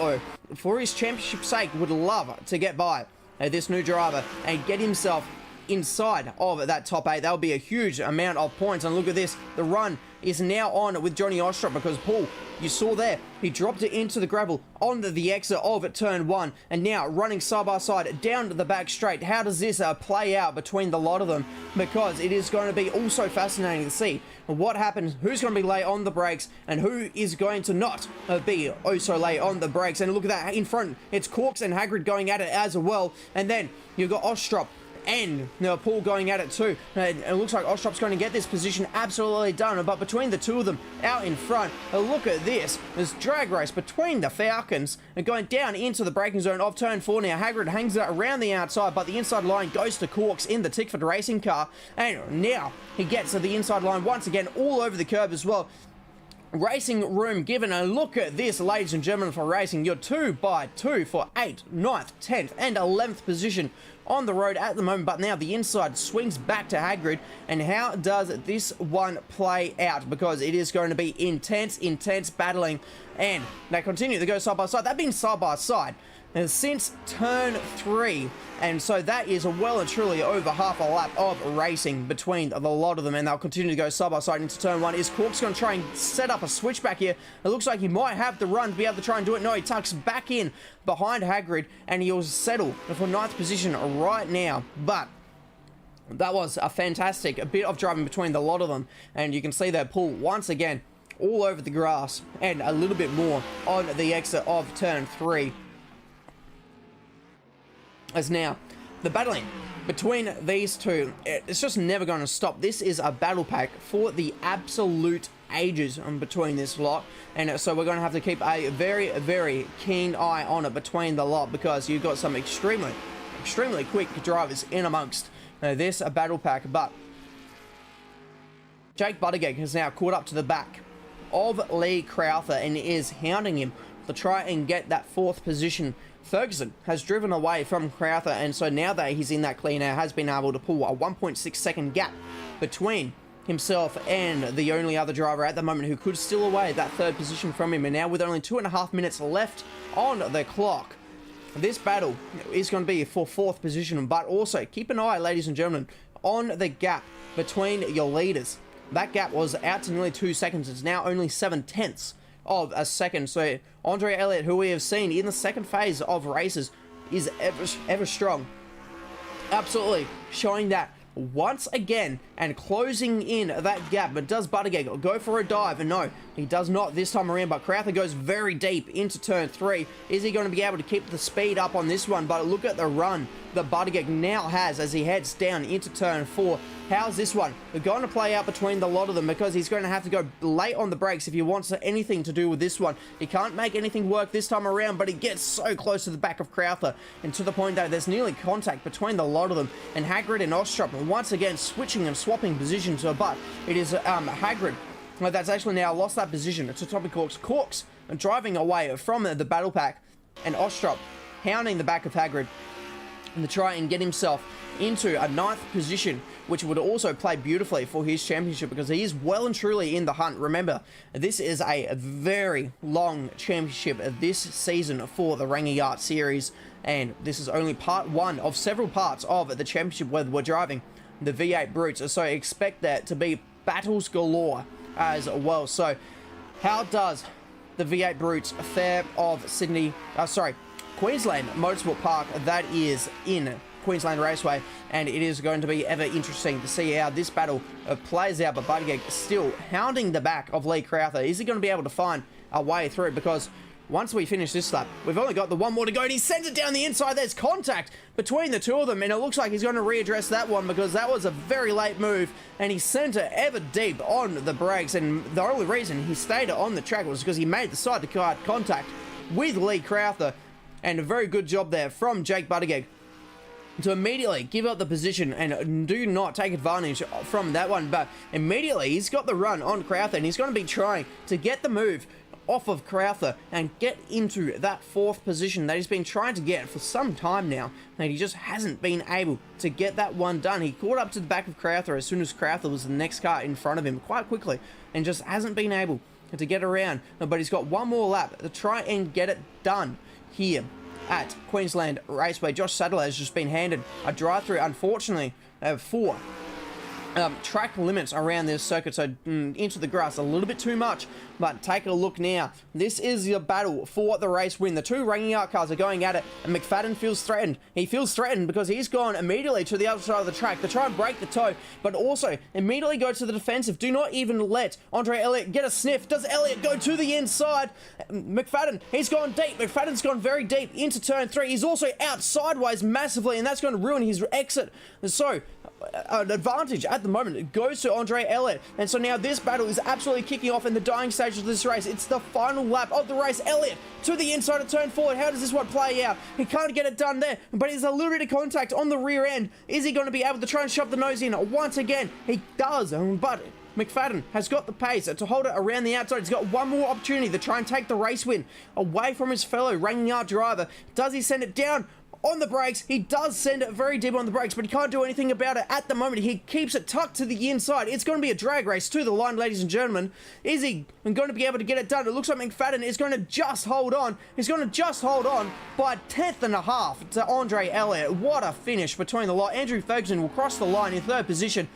C: for his championship's sake, would love to get by this new driver and get himself inside of that top 8. That would be a huge amount of points. And look at this. The run is now on with Johnny Ostrop, because Paul, you saw there, he dropped it into the gravel on the exit of turn 1, and now running side by side down to the back straight. How does this play out between the lot of them? Because it is going to be also fascinating to see what happens, who's going to be late on the brakes and who is going to not be so late on the brakes. And look at that in front, it's Corks and Hagrid going at it as well, and then you've got Ostrop and now Paul going at it too. It looks like Ostrop's going to get this position absolutely done, but between the two of them out in front, look at this drag race between the Falcons and going down into the braking zone of turn 4 now. Hagrid hangs it around the outside, but the inside line goes to Corks in the Tickford racing car, and now he gets to the inside line once again all over the curb as well. Racing room given, and look at this, ladies and gentlemen, for racing. You're 2x2 for 8th, 9th, 10th and 11th position on the road at the moment, but now the inside swings back to Hagrid. And how does this one play out? Because it is going to be intense battling, and they continue to go side by side. They've been side by side since turn 3, and so that is well and truly over half a lap of racing between the lot of them, and they'll continue to go side by side into turn 1. Is Corks going to try and set up a switchback here? It looks like he might have the run to be able to try and do it. No, he tucks back in behind Hagrid, and he'll settle for 9th position right now. But that was a fantastic bit of driving between the lot of them, and you can see that Paul once again all over the grass and a little bit more on the exit of turn 3. As now, the battling between these two, it's just never going to stop. This is a battle pack for the absolute ages between this lot, and so we're going to have to keep a very keen eye on it between the lot, because you've got some extremely quick drivers in amongst this battle pack. But Jake Buttigieg has now caught up to the back of Lee Crowther and is hounding him to try and get that 4th position. Ferguson has driven away from Crowther, and so now that he's in that clean air, has been able to pull a 1.6 second gap between himself and the only other driver at the moment who could steal away that 3rd position from him. And now with only 2.5 minutes left on the clock, this battle is going to be for 4th position. But also keep an eye, ladies and gentlemen, on the gap between your leaders. That gap was out to nearly 2 seconds. It's now only 7/10 of a second. So Andre Elliott, who we have seen in the second phase of races, is ever strong. Absolutely showing that once again and closing in that gap. But does Buttigieg go for a dive? And no, he does not this time around. But Crowther goes very deep into turn 3. Is he going to be able to keep the speed up on this one? But look at the run that Buttigieg now has as he heads down into turn 4. how's this one? We're going to play out between the lot of them because he's going to have to go late on the brakes if he wants anything to do with this one. He can't make anything work this time around, but he gets so close to the back of Crowther, and to the point that there's nearly contact between the lot of them, and Hagrid and Ostrop once again switching and swapping positions, but it is Hagrid that's actually now lost that position to Tommy Corks. Corks driving away from the battle pack, and Ostrop hounding the back of Hagrid to try and get himself into a 9th position, which would also play beautifully for his championship because he is well and truly in the hunt. Remember, this is a very long championship this season for the Rangiart series, and this is only part 1 of several parts of the championship where we're driving the V8 Brutes, so expect there to be battles galore as well. So how does the V8 Brutes fare of Queensland Motorsport Park, that is in Queensland Raceway, and it is going to be ever interesting to see how this battle plays out. But Buttigieg still hounding the back of Lee Crowther. Is he going to be able to find a way through? Because once we finish this lap, we've only got the one more to go, and he sends it down the inside. There's contact between the two of them, and it looks like he's going to readdress that one because that was a very late move, and he sent it ever deep on the brakes, and the only reason he stayed on the track was because he made the side-to-side contact with Lee Crowther, and a very good job there from Jake Buttigieg to immediately give up the position and do not take advantage from that one. But immediately he's got the run on Crowther, and he's going to be trying to get the move off of Crowther and get into that 4th position that he's been trying to get for some time now, and he just hasn't been able to get that one done. He caught up to the back of Crowther as soon as Crowther was the next car in front of him quite quickly, and just hasn't been able to get around. But he's got one more lap to try and get it done here at Queensland Raceway. Josh Sadler has just been handed a drive-through, unfortunately, for track limits around this circuit, so into the grass a little bit too much. But take a look now. This is the battle for the race win. The two Rangiart cars are going at it, and McFadden feels threatened. He feels threatened because he's gone immediately to the other side of the track to try and break the toe, but also immediately go to the defensive. Do not even let Andre Elliott get a sniff. Does Elliott go to the inside? McFadden, he's gone deep. McFadden's gone very deep into turn 3. He's also out sideways massively, and that's going to ruin his exit. So an advantage at the moment. It goes to Andre Elliott, and so now this battle is absolutely kicking off in the dying stage of this race. It's the final lap of the race. Elliott to the inside of turn 4. How does this one play out? He can't get it done there, but there's a little bit of contact on the rear end. Is he going to be able to try and shove the nose in once again? He does, but McFadden has got the pace to hold it around the outside. He's got one more opportunity to try and take the race win away from his fellow Rangiart driver. Does he send it down on the brakes? He does send it very deep on the brakes, but he can't do anything about it at the moment. He keeps it tucked to the inside. It's going to be a drag race to the line, ladies and gentlemen. Is he going to be able to get it done? It looks like McFadden is going to just hold on. He's going to just hold on by 1/10 to Andre Elliott. What a finish between the lot. Andrew Ferguson will cross the line in 3rd position.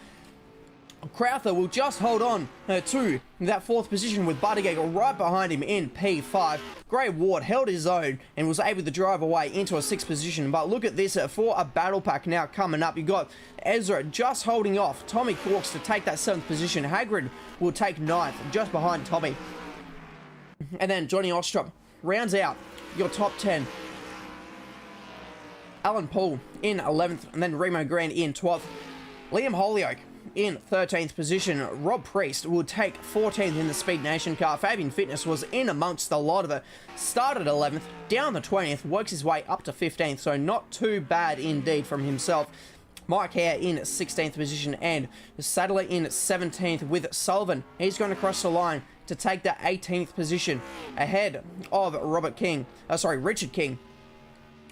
C: Crowther will just hold on to that 4th position with Buttigieg right behind him in P5. Gray Ward held his own and was able to drive away into a 6th position. But look at this for a battle pack now coming up. You've got Ezra just holding off Tommy Corks to take that 7th position. Hagrid will take 9th just behind Tommy. And then Johnny Ostrop rounds out your top 10. Alan Paul in 11th, and then Remo Grant in 12th. Liam Holyoke in 13th position. Rob Priest will take 14th in the Speed Nation car. Fabian Fitness was in amongst a lot of it. Started 11th, down the 20th, works his way up to 15th, so not too bad indeed from himself. Mike Hare in 16th position, and Sadler in 17th with Sullivan. He's going to cross the line to take the 18th position ahead of Richard King,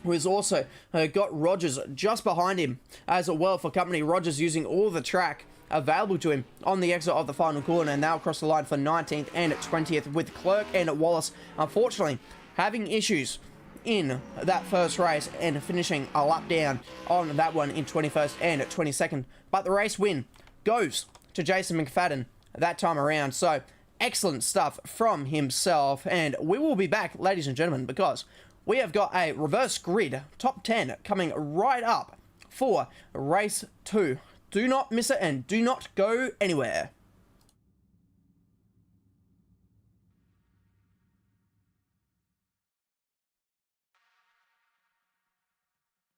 C: who has also got Rogers just behind him as well for company. Rogers using all the track available to him on the exit of the final corner, and they'll cross the line for 19th and 20th with Clerk and Wallace, unfortunately, having issues in that first race and finishing a lap down on that one in 21st and 22nd. But the race win goes to Jason McFadden that time around. So excellent stuff from himself, and we will be back, ladies and gentlemen, because we have got a reverse grid top 10 coming right up for race 2. Do not miss it and do not go anywhere.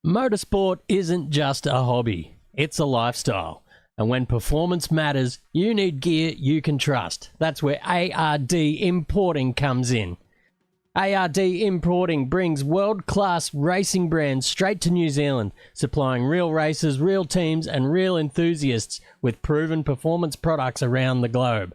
A: Motorsport isn't just a hobby, it's a lifestyle. And when performance matters, you need gear you can trust. That's where ARD Importing comes in. ARD Importing brings world-class racing brands straight to New Zealand, supplying real racers, real teams, and real enthusiasts with proven performance products around the globe.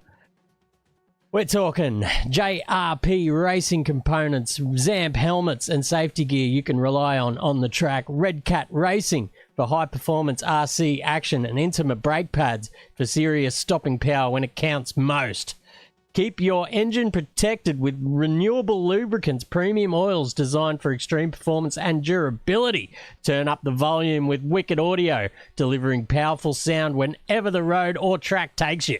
A: We're talking JRP racing components, ZAMP helmets and safety gear you can rely on the track, Red Cat Racing for high-performance RC action, and intimate brake pads for serious stopping power when it counts most. Keep your engine protected with renewable lubricants, premium oils designed for extreme performance and durability. Turn up the volume with wicked audio, delivering powerful sound whenever the road or track takes you.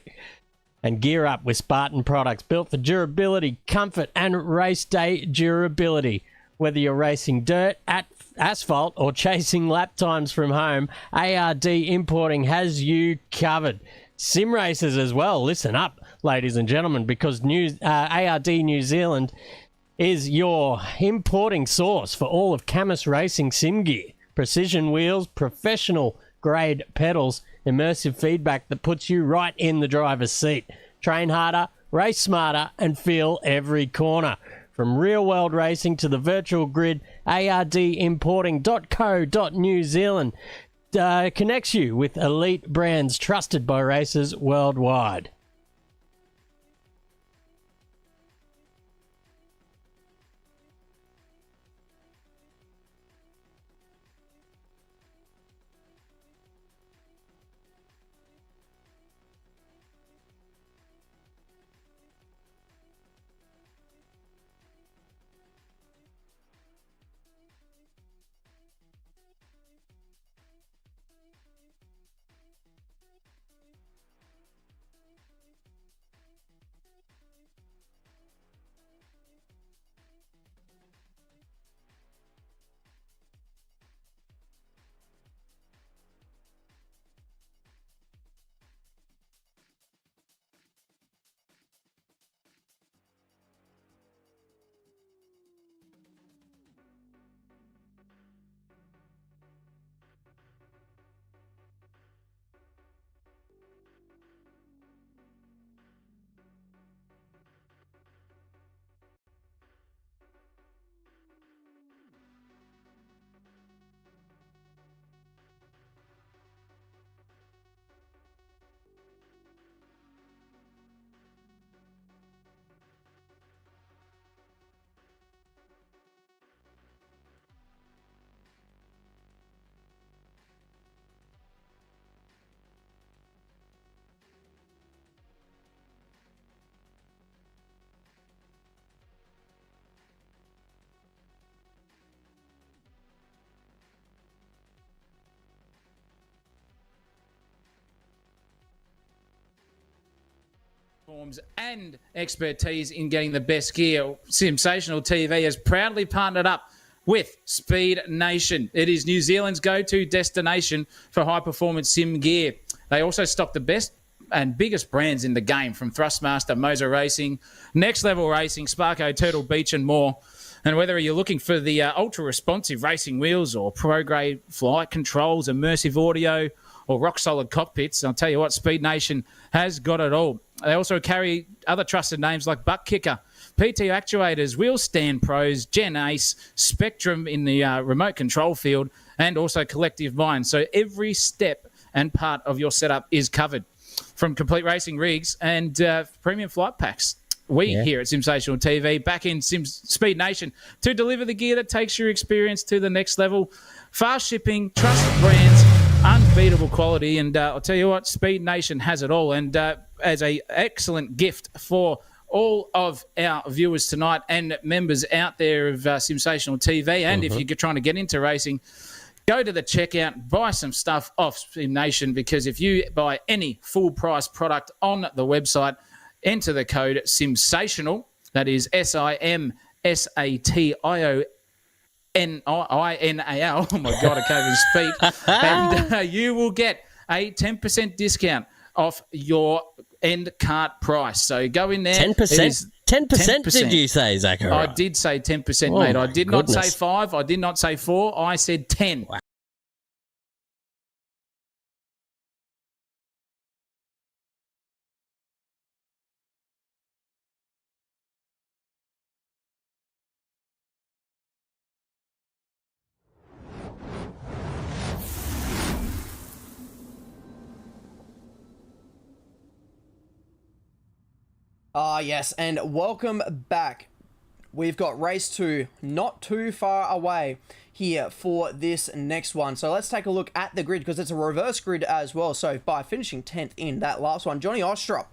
A: And gear up with Spartan products built for durability, comfort, and race day durability. Whether you're racing dirt, asphalt, or chasing lap times from home, ARD Importing has you covered. Sim racers as well, listen up, ladies and gentlemen, because ARD New Zealand is your importing source for all of Camus Racing sim gear. Precision wheels, professional grade pedals, immersive feedback that puts you right in the driver's seat. Train harder, race smarter, and feel every corner. From real-world racing to the virtual grid, ardimporting.co.New Zealand connects you with elite brands trusted by racers worldwide.
B: And expertise in getting the best gear. Sensational TV has proudly partnered up with Speed Nation. It is New Zealand's go-to destination for high-performance sim gear. They also stock the best and biggest brands in the game, from Thrustmaster, Moser Racing, Next Level Racing, Sparko, Turtle Beach, and more. And whether you're looking for the ultra-responsive racing wheels or pro-grade flight controls, immersive audio, or rock-solid cockpits, I'll tell you what, Speed Nation has got it all. They also carry other trusted names like Butt Kicker, PT Actuators, Wheel Stand Pros, Gen Ace, Spectrum in the remote control field, and also Collective Mind. So every step and part of your setup is covered, from complete racing rigs and premium flight packs. We here at Sensational TV, back in Speed Nation, to deliver the gear that takes your experience to the next level. Fast shipping, trusted brands, unbeatable quality, and I'll tell you what, Speed Nation has it all. And as an excellent gift for all of our viewers tonight and members out there of Sensational TV, and if you're trying to get into racing, go to the checkout, buy some stuff off Speed Nation, because if you buy any full-price product on the website, enter the code SIMSATIONAL, that is SIMSATIONAL. Oh my God, I can't even speak. And you will get a 10% discount off your end cart price. So go in there.
A: 10%? 10% did you say, Zachary?
B: I did say 10%,
A: Oh,
B: mate. I did not say
A: goodness.
B: 5. I did not say 4. I said 10.
A: Wow.
C: Yes, and welcome back. We've got race 2 not too far away here for this next one. So let's take a look at the grid because it's a reverse grid as well. So by finishing 10th in that last one, Johnny Ostrop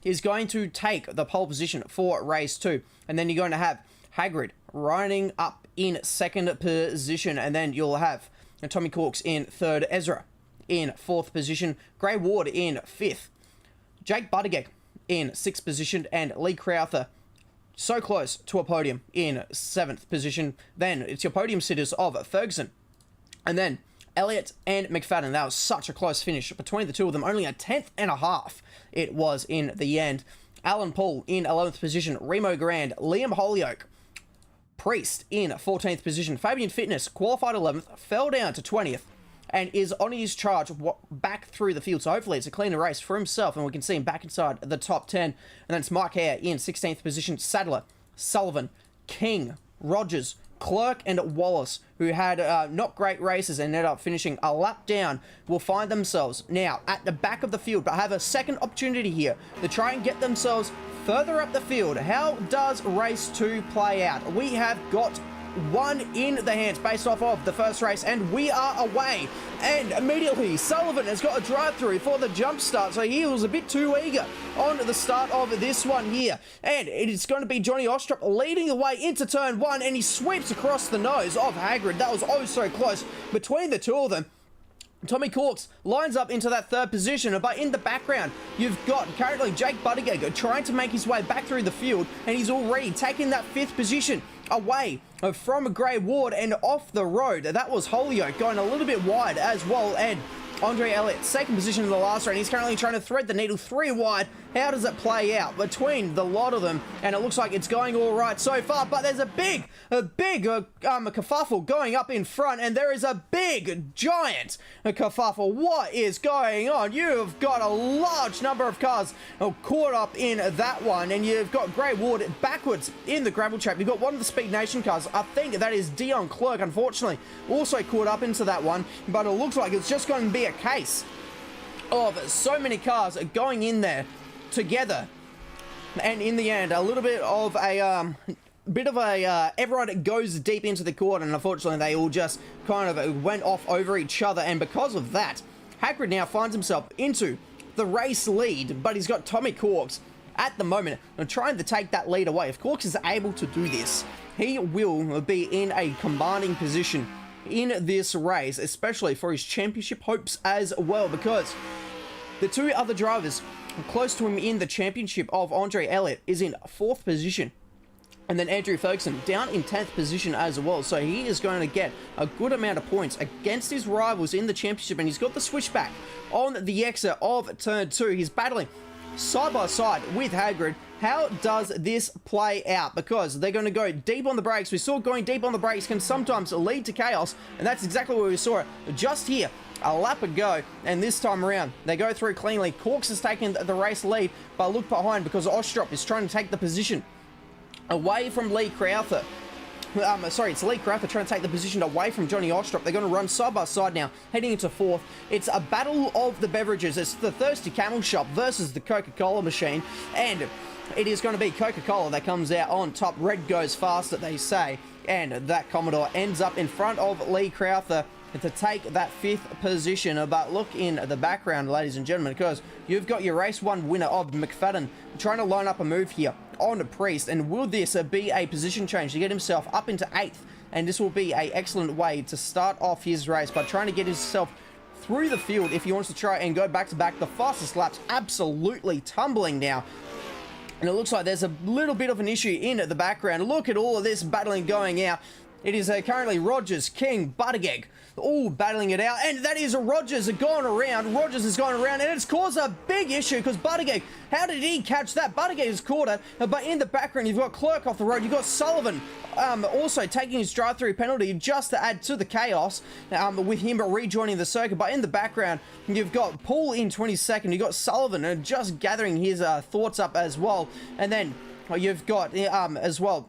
C: is going to take the pole position for race 2. And then you're going to have Hagrid running up in 2nd position. And then you'll have Tommy Corks in 3rd, Ezra in 4th position, Gray Ward in 5th, Jake Buttigieg in 6th position, and Lee Crowther so close to a podium in 7th position. Then it's your podium sitters of Ferguson and then Elliott and McFadden. That was such a close finish between the two of them. Only a 10th and a half it was in the end. Alan Paul in 11th position, Remo Grand, Liam Holyoke, Priest in 14th position. Fabian Fitness qualified 11th, fell down to 20th, and is on his charge back through the field. So hopefully it's a cleaner race for himself, and we can see him back inside the top 10. And then it's Mike Hare in 16th position, Sadler, Sullivan, King, Rogers, Clerk, and Wallace, who had not great races and ended up finishing a lap down, will find themselves now at the back of the field, but have a second opportunity here to try and get themselves further up the field. How does race 2 play out? We have got one in the hands based off of the first race, and we are away. And immediately Sullivan has got a drive through for the jump start, so he was a bit too eager on the start of this one here. And it is going to be Johnny Ostrop leading the way into turn 1, and he sweeps across the nose of Hagrid. That was oh so close between the two of them. Tommy Corks lines up into that 3rd position, but in the background, you've got currently Jake Buttigieg trying to make his way back through the field, and he's already taken that 5th position away from Grey Ward and off the road. That was Holyoke going a little bit wide as well, and Andre Elliott, 2nd position in the last round. He's currently trying to thread the needle 3 wide. How does it play out between the lot of them? And it looks like it's going all right so far, but there's a big kerfuffle going up in front, and there is a big, giant kerfuffle. What is going on? You've got a large number of cars caught up in that one, and you've got Grey Ward backwards in the gravel trap. You've got one of the Speed Nation cars. I think that is Dion Clerk, unfortunately, also caught up into that one, but it looks like it's just going to be a case of so many cars going in there together, and in the end a little bit of a everyone goes deep into the court, and unfortunately they all just kind of went off over each other, and because of that Hagrid now finds himself into the race lead, but he's got Tommy Corks at the moment and trying to take that lead away. If Corks is able to do this, he will be in a commanding position in this race, especially for his championship hopes as well, because the two other drivers close to him in the championship of Andre Elliott is in 4th position, and then Andrew Ferguson down in 10th position as well. So he is going to get a good amount of points against his rivals in the championship, and he's got the switchback on the exit of turn 2. He's battling side by side with Hagrid. How does this play out? Because they're going to go deep on the brakes. We saw going deep on the brakes can sometimes lead to chaos, and that's exactly what we saw it just here a lap ago. And this time around they go through cleanly. Corks has taken the race lead, but look behind because Ostrop is trying to take the position away from Lee Crowther. It's Lee Crowther trying to take the position away from Johnny Ostrop. They're going to run side by side now, heading into 4th. It's a battle of the beverages. It's the Thirsty Camel Shop versus the Coca-Cola machine, and it is going to be Coca-Cola that comes out on top. Red goes faster, they say, and that Commodore ends up in front of Lee Crowther to take that 5th position. But look in the background, ladies and gentlemen, because you've got your race 1 winner of McFadden trying to line up a move here on Priest, and will this be a position change to get himself up into 8th? And this will be an excellent way to start off his race by trying to get himself through the field if he wants to try and go back to back. The fastest laps absolutely tumbling now, and it looks like there's a little bit of an issue in the background. Look at all of this battling going out. It is currently Rogers, King, Buttigieg, all battling it out, and that is Rogers gone around. Rogers has gone around, and it's caused a big issue because Buttigieg, how did he catch that? Buttigieg has caught it, but in the background you've got Clerk off the road. You've got Sullivan also taking his drive-through penalty just to add to the chaos, with him rejoining the circuit. But in the background you've got Paul in 22nd. You've got Sullivan just gathering his thoughts up as well, and then you've got as well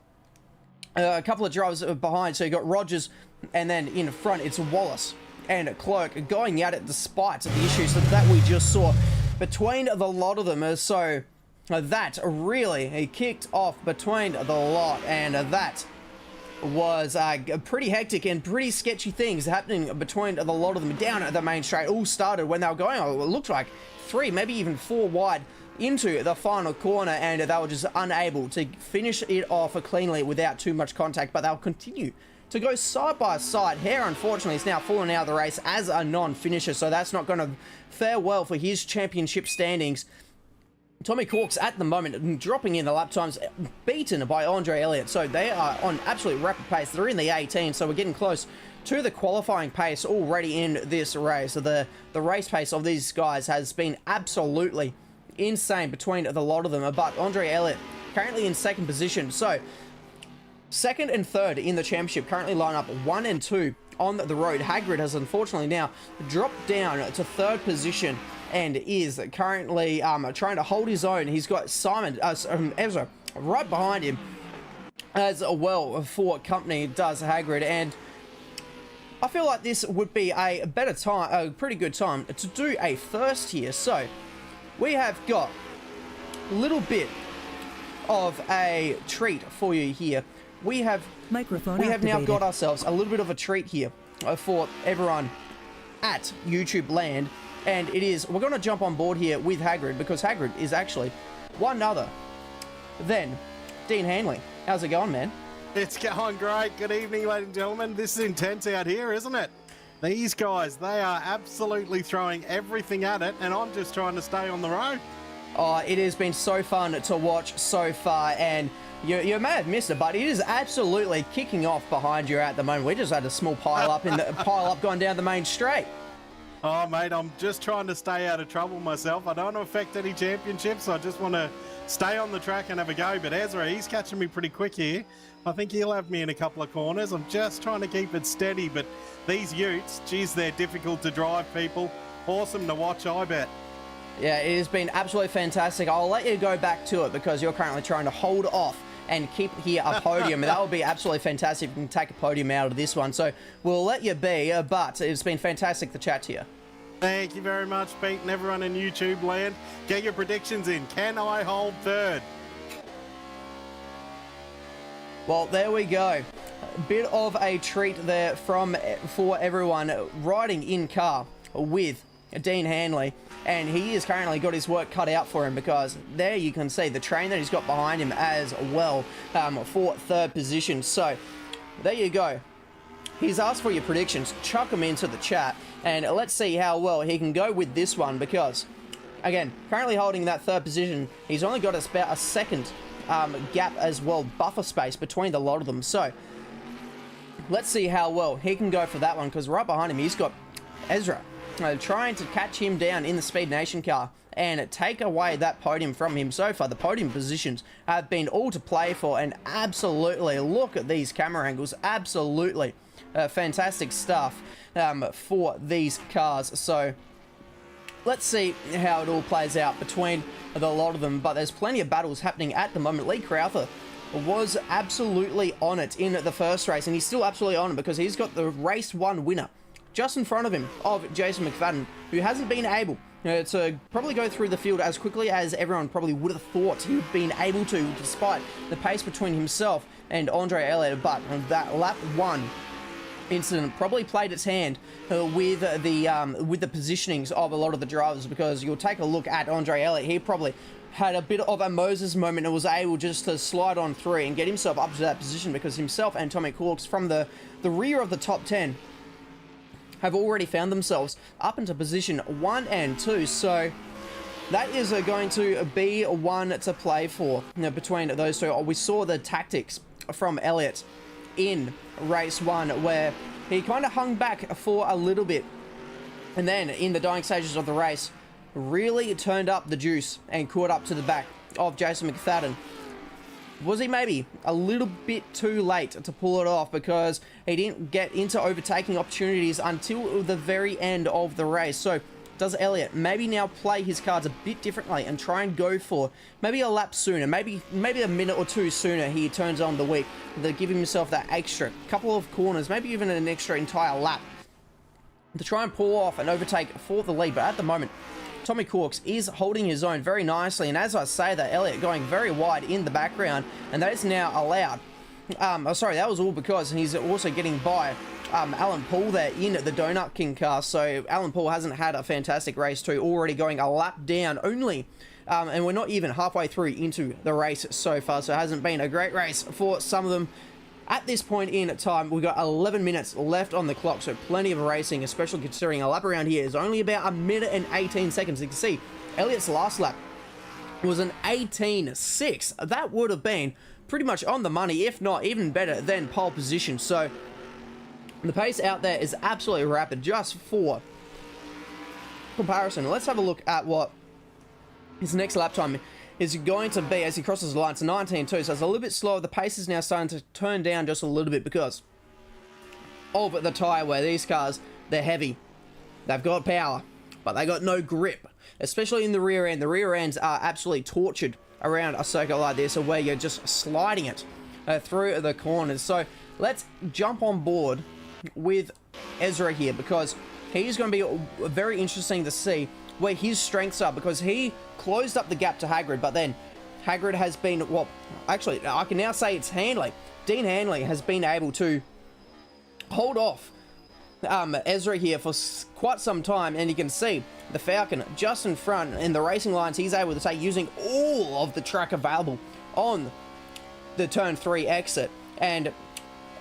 C: a couple of drivers behind. So you've got Rogers, and then in front it's Wallace and Clerk going at it despite the issues that we just saw between the lot of them. So that really he kicked off between the lot, and that was pretty hectic and pretty sketchy things happening between the lot of them down at the main straight. All started when they were going, it looked like 3, maybe even 4 wide into the final corner, and they were just unable to finish it off cleanly without too much contact, but they'll continue to go side by side. Hare, unfortunately, is now fallen out of the race as a non-finisher, so that's not going to fare well for his championship standings. Tommy Corks at the moment dropping in the lap times, beaten by Andre Elliott. So they are on absolute rapid pace. They're in the 18, so we're getting close to the qualifying pace already in this race. So the race pace of these guys has been absolutely insane between the lot of them. But Andre Elliott currently in second position. So second and third in the championship currently line up 1 and 2 on the road. Hagrid has unfortunately now dropped down to third position and is currently trying to hold his own. He's got Ezra right behind him as well for company, does Hagrid. And I feel like this would be a better time, a pretty good time to do a first here. So we have got a little bit of a treat for you here. We have now got ourselves a little bit of a treat here for everyone at YouTube land. And it is, we're going to jump on board here with Hagrid, because Hagrid is actually one other than Dean Hanley. How's it going, man?
E: It's going great. Good evening, ladies and gentlemen. This is intense out here, isn't it? These guys, they are absolutely throwing everything at it, and I'm just trying to stay on the road.
C: Oh, it has been so fun to watch so far, and you may have missed it, but it is absolutely kicking off behind you at the moment. We just had a small pile up going down the main straight.
E: Oh, mate, I'm just trying to stay out of trouble myself. I don't want to affect any championships. I just want to stay on the track and have a go. But Ezra, he's catching me pretty quick here. I think he'll have me in a couple of corners. I'm just trying to keep it steady. But these Utes, geez, they're difficult to drive, people. Awesome to watch, I bet.
C: Yeah, it has been absolutely fantastic. I'll let you go back to it because you're currently trying to hold off and keep here a podium. That would be absolutely fantastic if you can take a podium out of this one. So we'll let you be, but it's been fantastic to chat to you.
E: Thank you very much, Pete, and everyone in YouTube land. Get your predictions in. Can I hold third?
C: Well, there we go. A bit of a treat there for everyone riding in car with Dean Hanley, and he has currently got his work cut out for him, because there you can see the train that he's got behind him as well for third position. So there you go. He's asked for your predictions. Chuck them into the chat, and let's see how well he can go with this one, because again, currently holding that third position, he's only got about a second gap as well, buffer space between the lot of them. So let's see how well he can go for that one, because right behind him he's got Ezra trying to catch him down in the Speed Nation car and take away that podium from him. So far, the podium positions have been all to play for, and absolutely, look at these camera angles, absolutely fantastic stuff for these cars. So let's see how it all plays out between the lot of them, but there's plenty of battles happening at the moment. Lee Crowther was absolutely on it in the first race, and he's still absolutely on it because he's got the race 1 winner just in front of him of Jason McFadden, who hasn't been able to probably go through the field as quickly as everyone probably would have thought he would have been able to, despite the pace between himself and Andre Elliott. But that lap 1 incident probably played its hand with the positionings of a lot of the drivers, because you'll take a look at Andre Elliott. He probably had a bit of a Moses moment and was able just to slide on through and get himself up to that position, because himself and Tommy Corks from the rear of the top 10 have already found themselves up into position 1 and 2. So that is going to be one to play for between those two. We saw the tactics from Elliott in race 1, where he kind of hung back for a little bit, and then in the dying stages of the race really turned up the juice and caught up to the back of Jason McFadden. Was he maybe a little bit too late to pull it off, because he didn't get into overtaking opportunities until the very end of the race? So does Elliott maybe now play his cards a bit differently and try and go for maybe a lap sooner, maybe a minute or two sooner he turns on the week, to give himself that extra couple of corners, maybe even an extra entire lap, to try and pull off and overtake for the lead? But at the moment, Tommy Corks is holding his own very nicely, and as I say that, Elliott going very wide in the background, and that is now allowed. Sorry, that was all because he's also getting by Alan Paul there in the Donut King car. So Alan Paul hasn't had a fantastic race too, already going a lap down only. And we're not even halfway through into the race so far, so it hasn't been a great race for some of them. At this point in time, we've got 11 minutes left on the clock, so plenty of racing, especially considering a lap around here is only about 1 minute and 18 seconds. You can see Elliott's last lap was an 18.6. That would have been pretty much on the money, if not even better than pole position. So the pace out there is absolutely rapid. Just for comparison, let's have a look at what his next lap time is going to be as he crosses the line. It's 19.2, so it's a little bit slower. The pace is now starting to turn down just a little bit because of the tyre wear. These cars, they're heavy. They've got power, but they got no grip, especially in the rear end. The rear ends are absolutely tortured around a circuit like this, where you're just sliding it through the corners. So let's jump on board with Ezra here, because he's going to be very interesting to see where his strengths are, because he closed up the gap to Hagrid, but then Hagrid has been, well, actually, I can now say it's Hanley. Dean Hanley has been able to hold off Ezra here for quite some time, and you can see the Falcon just in front in the racing lines he's able to take, using all of the track available on the turn 3 exit. And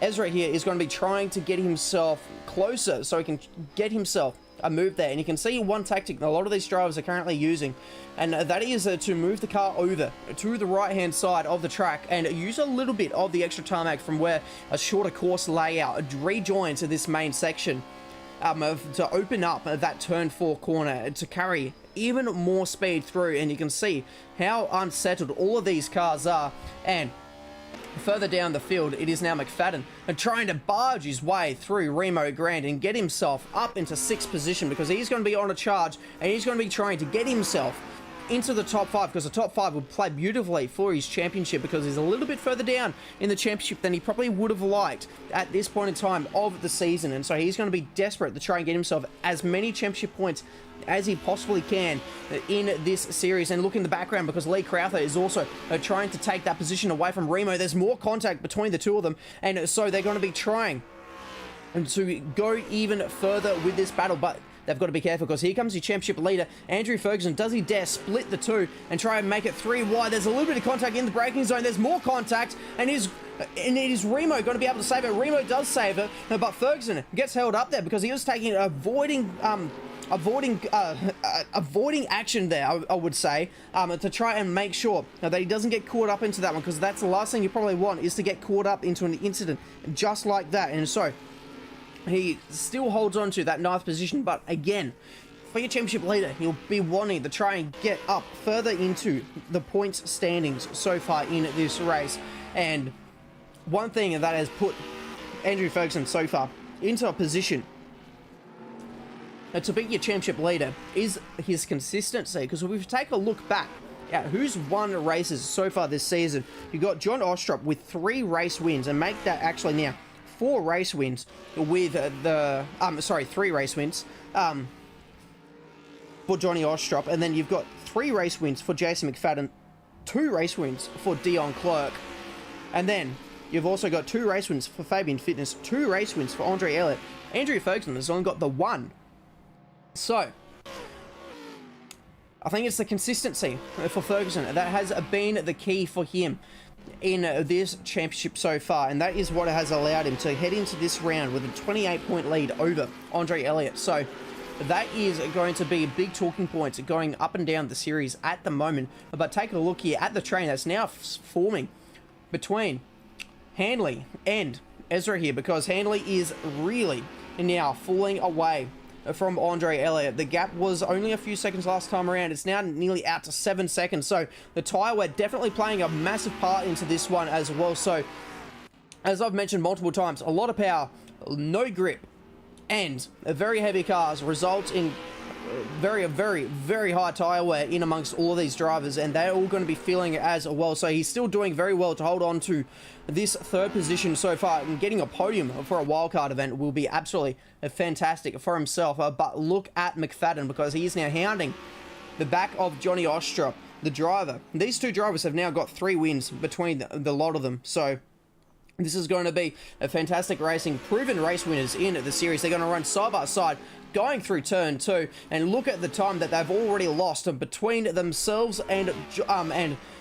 C: Ezra here is going to be trying to get himself closer so he can get himself a move there. And you can see one tactic that a lot of these drivers are currently using, and that is to move the car over to the right hand side of the track and use a little bit of the extra tarmac from where a shorter course layout rejoins to this main section, to open up that turn 4 corner to carry even more speed through. And you can see how unsettled all of these cars are. And further down the field, it is now McFadden trying to barge his way through Remo Grant and get himself up into 6th position, because he's going to be on a charge and he's going to be trying to get himself into the top 5, because the top 5 would play beautifully for his championship, because he's a little bit further down in the championship than he probably would have liked at this point in time of the season. And so he's going to be desperate to try and get himself as many championship points as he possibly can in this series. And look in the background, because Lee Crowther is also trying to take that position away from Remo. There's more contact between the two of them, and so they're going to be trying to go even further with this battle, but they've got to be careful, because here comes your championship leader, Andrew Ferguson. Does he dare split the two and try and make it 3 wide? There's a little bit of contact in the braking zone. There's more contact, and is Remo going to be able to save it? Remo does save it, but Ferguson gets held up there because he was taking avoiding action there, I would say, to try and make sure that he doesn't get caught up into that one, because that's the last thing you probably want, is to get caught up into an incident just like that. And so he still holds on to that 9th position, but again, for your championship leader, he'll be wanting to try and get up further into the points standings so far in this race. And one thing that has put Andrew Ferguson so far into a position to be your championship leader is his consistency, because if we take a look back at who's won races so far this season, you got John Ostrop with 3 race wins, and make that actually now 4 race wins with 3 race wins for Johnny Ostrop. And then you've got 3 race wins for Jason McFadden, 2 race wins for Dion Clerk, and then you've also got 2 race wins for Fabian Fitness, 2 race wins for Andre Elliott. Andrew Ferguson has only got the 1. So I think it's the consistency for Ferguson that has been the key for him in this championship so far, and that is what has allowed him to head into this round with a 28-point lead over Andre Elliott. So that is going to be a big talking point going up and down the series at the moment. But take a look here at the train that's now forming between Hanley and Ezra here, because Hanley is really now falling away from Andre Elliott. The gap was only a few seconds last time around. It's now nearly out to 7 seconds. So the tyre wear definitely playing a massive part into this one as well. So as I've mentioned multiple times, a lot of power, no grip, and very heavy cars result in very, very, very high tyre wear in amongst all of these drivers, and they're all going to be feeling it as well. So he's still doing very well to hold on to this 3rd position so far, and getting a podium for a wildcard event will be absolutely fantastic for himself. But look at McFadden, because he is now hounding the back of Johnny Ostrop, the driver. These two drivers have now got 3 wins between the lot of them. So this is going to be a fantastic racing, proven race winners in the series. They're going to run side by side going through turn 2, and look at the time that they've already lost between themselves and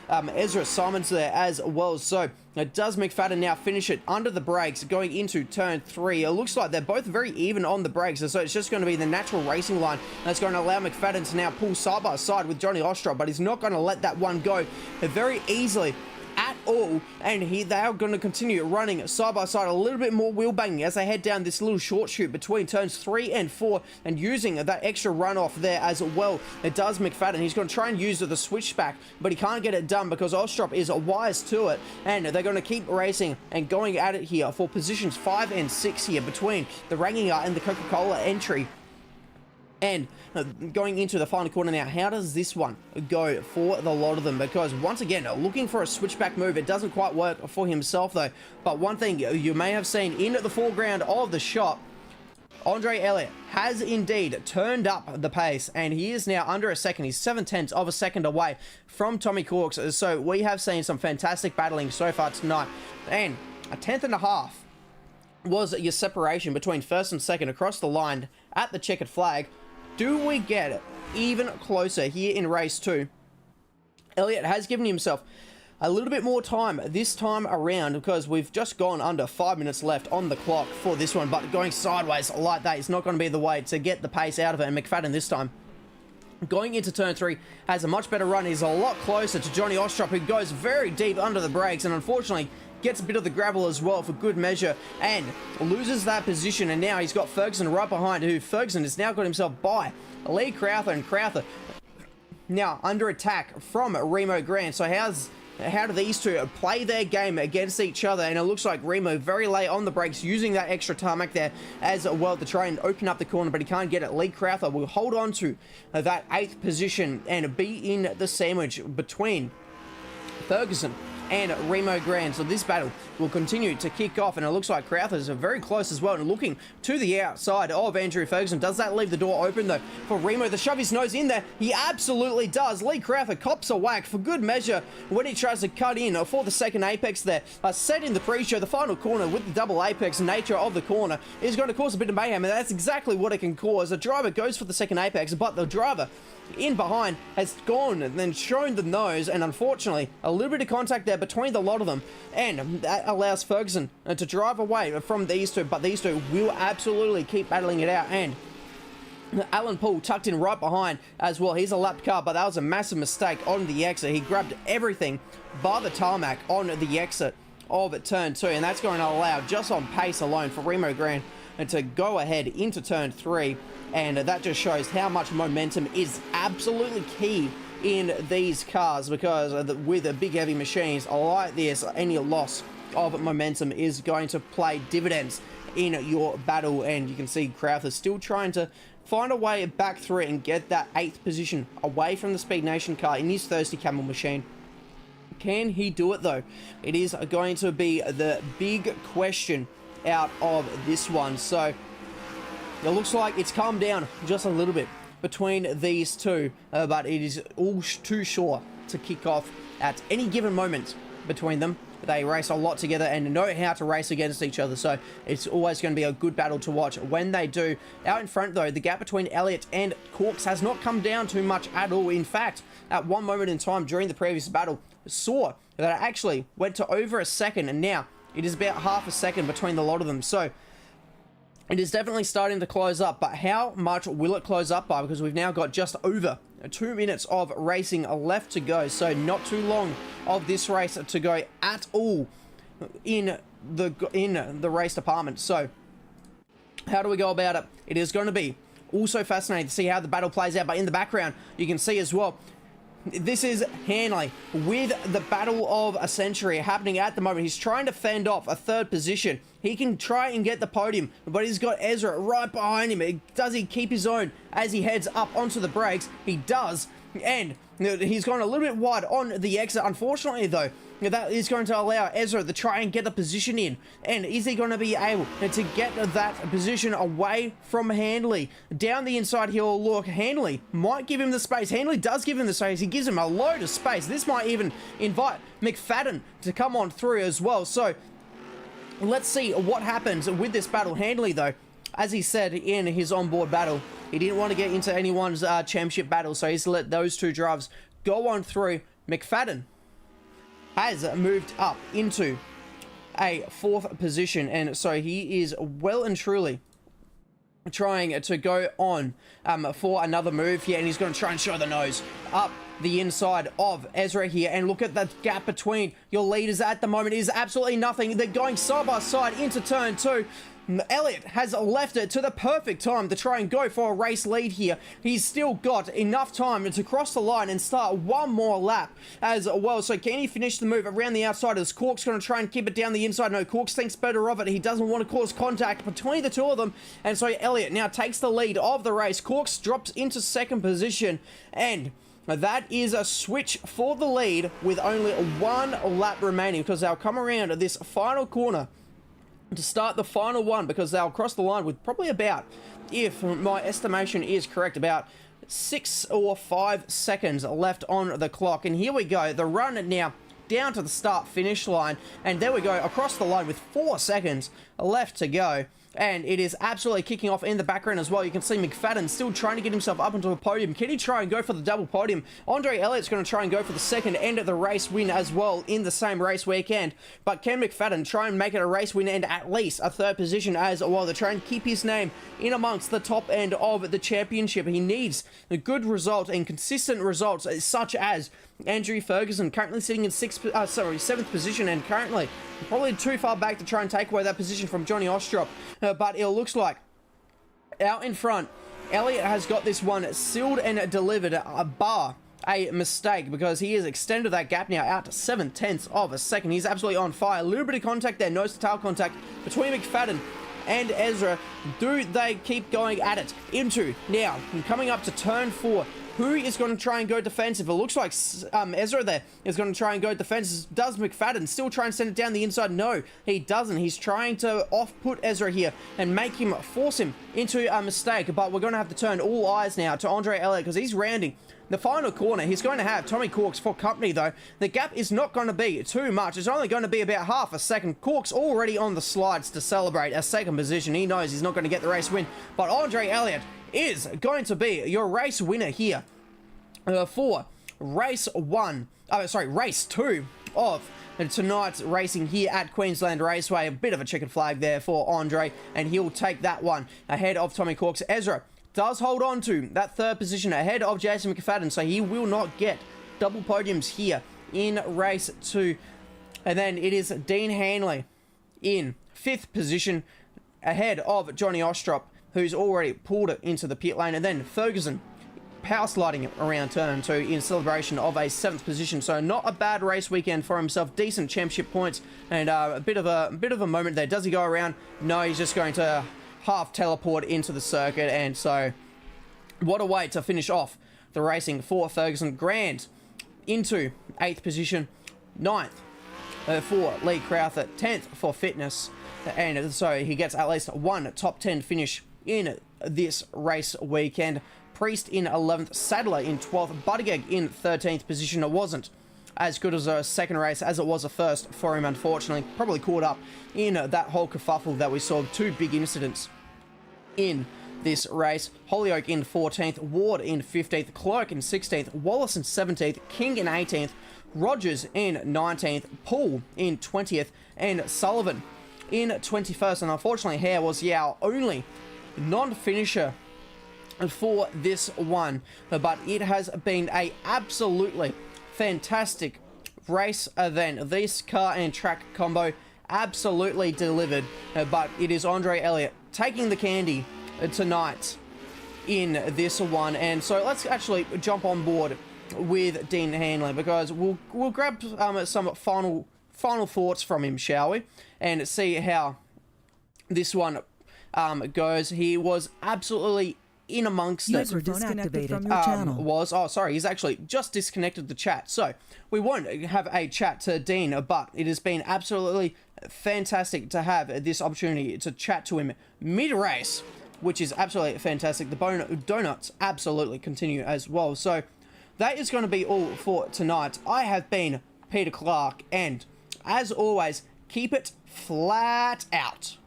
C: Ezra Simons there as well. So does McFadden now finish it under the brakes going into turn 3? It looks like they're both very even on the brakes, and so it's just going to be the natural racing line that's going to allow McFadden to now pull side by side with Johnny Ostrop, but he's not going to let that one go very easily at all, and they are going to continue running side by side, a little bit more wheel banging as they head down this little short chute between turns 3 and 4, and using that extra runoff there as well. It does McFadden. He's going to try and use the switchback, but he can't get it done because Ostrop is wise to it, and they're going to keep racing and going at it here for positions 5 and 6 here between the Rangiart and the Coca-Cola entry. And going into the final corner now, how does this one go for the lot of them? Because once again, looking for a switchback move, it doesn't quite work for himself though. But one thing you may have seen in the foreground of the shot, Andre Elliott has indeed turned up the pace, and he is now under a second. He's 7/10 of a second away from Tommy Corks. So we have seen some fantastic battling so far tonight, and a 10th and a half was your separation between first and second across the line at the checkered flag. Do we get even closer here in race 2? Elliott has given himself a little bit more time this time around, because we've just gone under 5 minutes left on the clock for this one, but going sideways like that is not going to be the way to get the pace out of it. And McFadden this time, going into turn 3, has a much better run. He's a lot closer to Johnny Ostrop, who goes very deep under the brakes, and unfortunately gets a bit of the gravel as well for good measure, and loses that position. And now he's got Ferguson right behind, who Ferguson has now got himself by Lee Crowther, and Crowther now under attack from Remo Grant. So how do these two play their game against each other? And it looks like Remo very late on the brakes, using that extra tarmac there as well to try and open up the corner, but he can't get it. Lee Crowther will hold on to that 8th position and be in the sandwich between Ferguson and Remo Grant. So this battle will continue to kick off, and it looks like Crowthers are very close as well, and looking to the outside of Andrew Ferguson. Does that leave the door open though for Remo to shove his nose in there? He absolutely does. Lee Crowther cops a whack for good measure when he tries to cut in for the second apex there. Said in the pre-show, the final corner with the double apex nature of the corner is going to cause a bit of mayhem, and that's exactly what it can cause. The driver goes for the second apex, but the driver in behind has gone and then shown the nose, and unfortunately a little bit of contact there between the lot of them, and that allows Ferguson to drive away from these two, but these two will absolutely keep battling it out. And Alan Poole tucked in right behind as well. He's a lapped car, but that was a massive mistake on the exit. He grabbed everything by the tarmac on the exit of turn 2, and that's going to allow, just on pace alone, for Remo Grant to go ahead into turn 3. And that just shows how much momentum is absolutely key in these cars, because with the big heavy machines like this, any loss of momentum is going to play dividends in your battle. And you can see Crowther still trying to find a way back through it and get that 8th position away from the Speed Nation car in his Thirsty Camel machine. Can he do it though? It is going to be the big question out of this one. So it looks like it's calmed down just a little bit between these two, but it is all too short to kick off at any given moment between them. They race a lot together and know how to race against each other, so it's always going to be a good battle to watch when they do. Out in front though, the gap between Elliott and Corks has not come down too much at all. In fact, at one moment in time during the previous battle, saw that it actually went to over a second, and now it is about half a second between the lot of them. So it is definitely starting to close up, but how much will it close up by? Because we've now got just over 2 minutes of racing left to go, so not too long of this race to go at all in the race department. So how do we go about it? It is going to be also fascinating to see how the battle plays out, but in the background you can see as well, this is Hanley with the battle of a century happening at the moment. He's trying to fend off a 3rd position. He can try and get the podium, but he's got Ezra right behind him. Does he keep his own as he heads up onto the brakes? He does, and he's gone a little bit wide on the exit. Unfortunately though, that is going to allow Ezra to try and get the position in. And is he going to be able to get that position away from Handley? Down the inside, he'll look. Handley might give him the space. Handley does give him the space. He gives him a load of space. This might even invite McFadden to come on through as well. So let's see what happens with this battle. Handley, though, as he said in his onboard battle, he didn't want to get into anyone's championship battle, so he's let those two drivers go on through. McFadden has moved up into a 4th position, and so he is well and truly trying to go on for another move here, and he's going to try and show the nose up the inside of Ezra here. And look at the gap between your leaders at the moment is absolutely nothing. They're going side by side into turn 2. Elliott has left it to the perfect time to try and go for a race lead here. He's still got enough time to cross the line and start one more lap as well. So can he finish the move around the outside? As Cork's going to try and keep it down the inside. No, Corks thinks better of it. He doesn't want to cause contact between the two of them. And so Elliott now takes the lead of the race. Corks drops into 2nd position, and that is a switch for the lead with only 1 lap remaining, because they'll come around this final corner to start the final one, because they'll cross the line with probably about, if my estimation is correct, about 6 or 5 seconds left on the clock. And here we go, the run now down to the start finish line, and there we go, across the line with 4 seconds left to go. And it is absolutely kicking off in the background as well. You can see McFadden still trying to get himself up onto a podium. Can he try and go for the double podium? Andre Elliott's going to try and go for the second end of the race win as well in the same race weekend. But can McFadden try and make it a race win and at least a 3rd position as well to try and keep his name in amongst the top end of the championship? He needs a good result and consistent results, such as Andrew Ferguson currently sitting in 7th position, and currently probably too far back to try and take away that position from Johnny Ostrop. But it looks like out in front, Elliott has got this one sealed and delivered, bar a mistake, because he has extended that gap now out to 7/10 of a second. He's absolutely on fire. A little bit of contact there, nose to tail contact between McFadden and Ezra. Do they keep going at it? Into now, coming up to turn 4. Who is going to try and go defensive? It looks like Ezra there is going to try and go defensive. Does McFadden still try and send it down the inside? No, he doesn't. He's trying to off-put Ezra here and force him into a mistake. But we're going to have to turn all eyes now to Andre Elliott, because he's rounding the final corner. He's going to have Tommy Corks for company, though. The gap is not going to be too much. It's only going to be about half a second. Corks already on the slides to celebrate a 2nd position. He knows he's not going to get the race win, but Andre Elliott is going to be your race winner here for race 2 of tonight's racing here at Queensland Raceway. A bit of a chicken flag there for Andre, and he'll take that one ahead of Tommy Corks. Ezra does hold on to that 3rd position ahead of Jason McFadden, so he will not get double podiums here in race 2. And then it is Dean Hanley in 5th position ahead of Johnny Ostrop, who's already pulled it into the pit lane. And then Ferguson power sliding it around turn 2 in celebration of a 7th position. So not a bad race weekend for himself. Decent championship points, and a bit of a moment there. Does he go around? No, he's just going to half teleport into the circuit. And so what a way to finish off the racing for Ferguson. Grand into 8th position, 9th for Lee Crowther, 10th for Fitness, and so he gets at least one top 10 finish in this race weekend. Priest in 11th, Sadler in 12th, Buttigieg in 13th position. It wasn't as good as a second race as it was a first for him, unfortunately. Probably caught up in that whole kerfuffle that we saw. 2 big incidents in this race. Holyoke in 14th, Ward in 15th, Clerk in 16th, Wallace in 17th, King in 18th, Rogers in 19th, Poole in 20th, and Sullivan in 21st. And unfortunately, Hare was our only non-finisher for this one, but it has been a absolutely fantastic race event. This car and track combo absolutely delivered, but it is Andre Elliott taking the candy tonight in this one. And so let's actually jump on board with Dean Hanley, because we'll grab some final thoughts from him, shall we, and see how this one goes. He was absolutely in amongst it.
F: User disconnected from your channel.
C: He's actually just disconnected the chat. So we won't have a chat to Dean, but it has been absolutely fantastic to have this opportunity to chat to him mid-race, which is absolutely fantastic. The donuts absolutely continue as well. So that is going to be all for tonight. I have been Peter Clark, and as always, keep it flat out.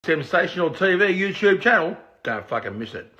G: Sensational TV YouTube channel. Don't fucking miss it.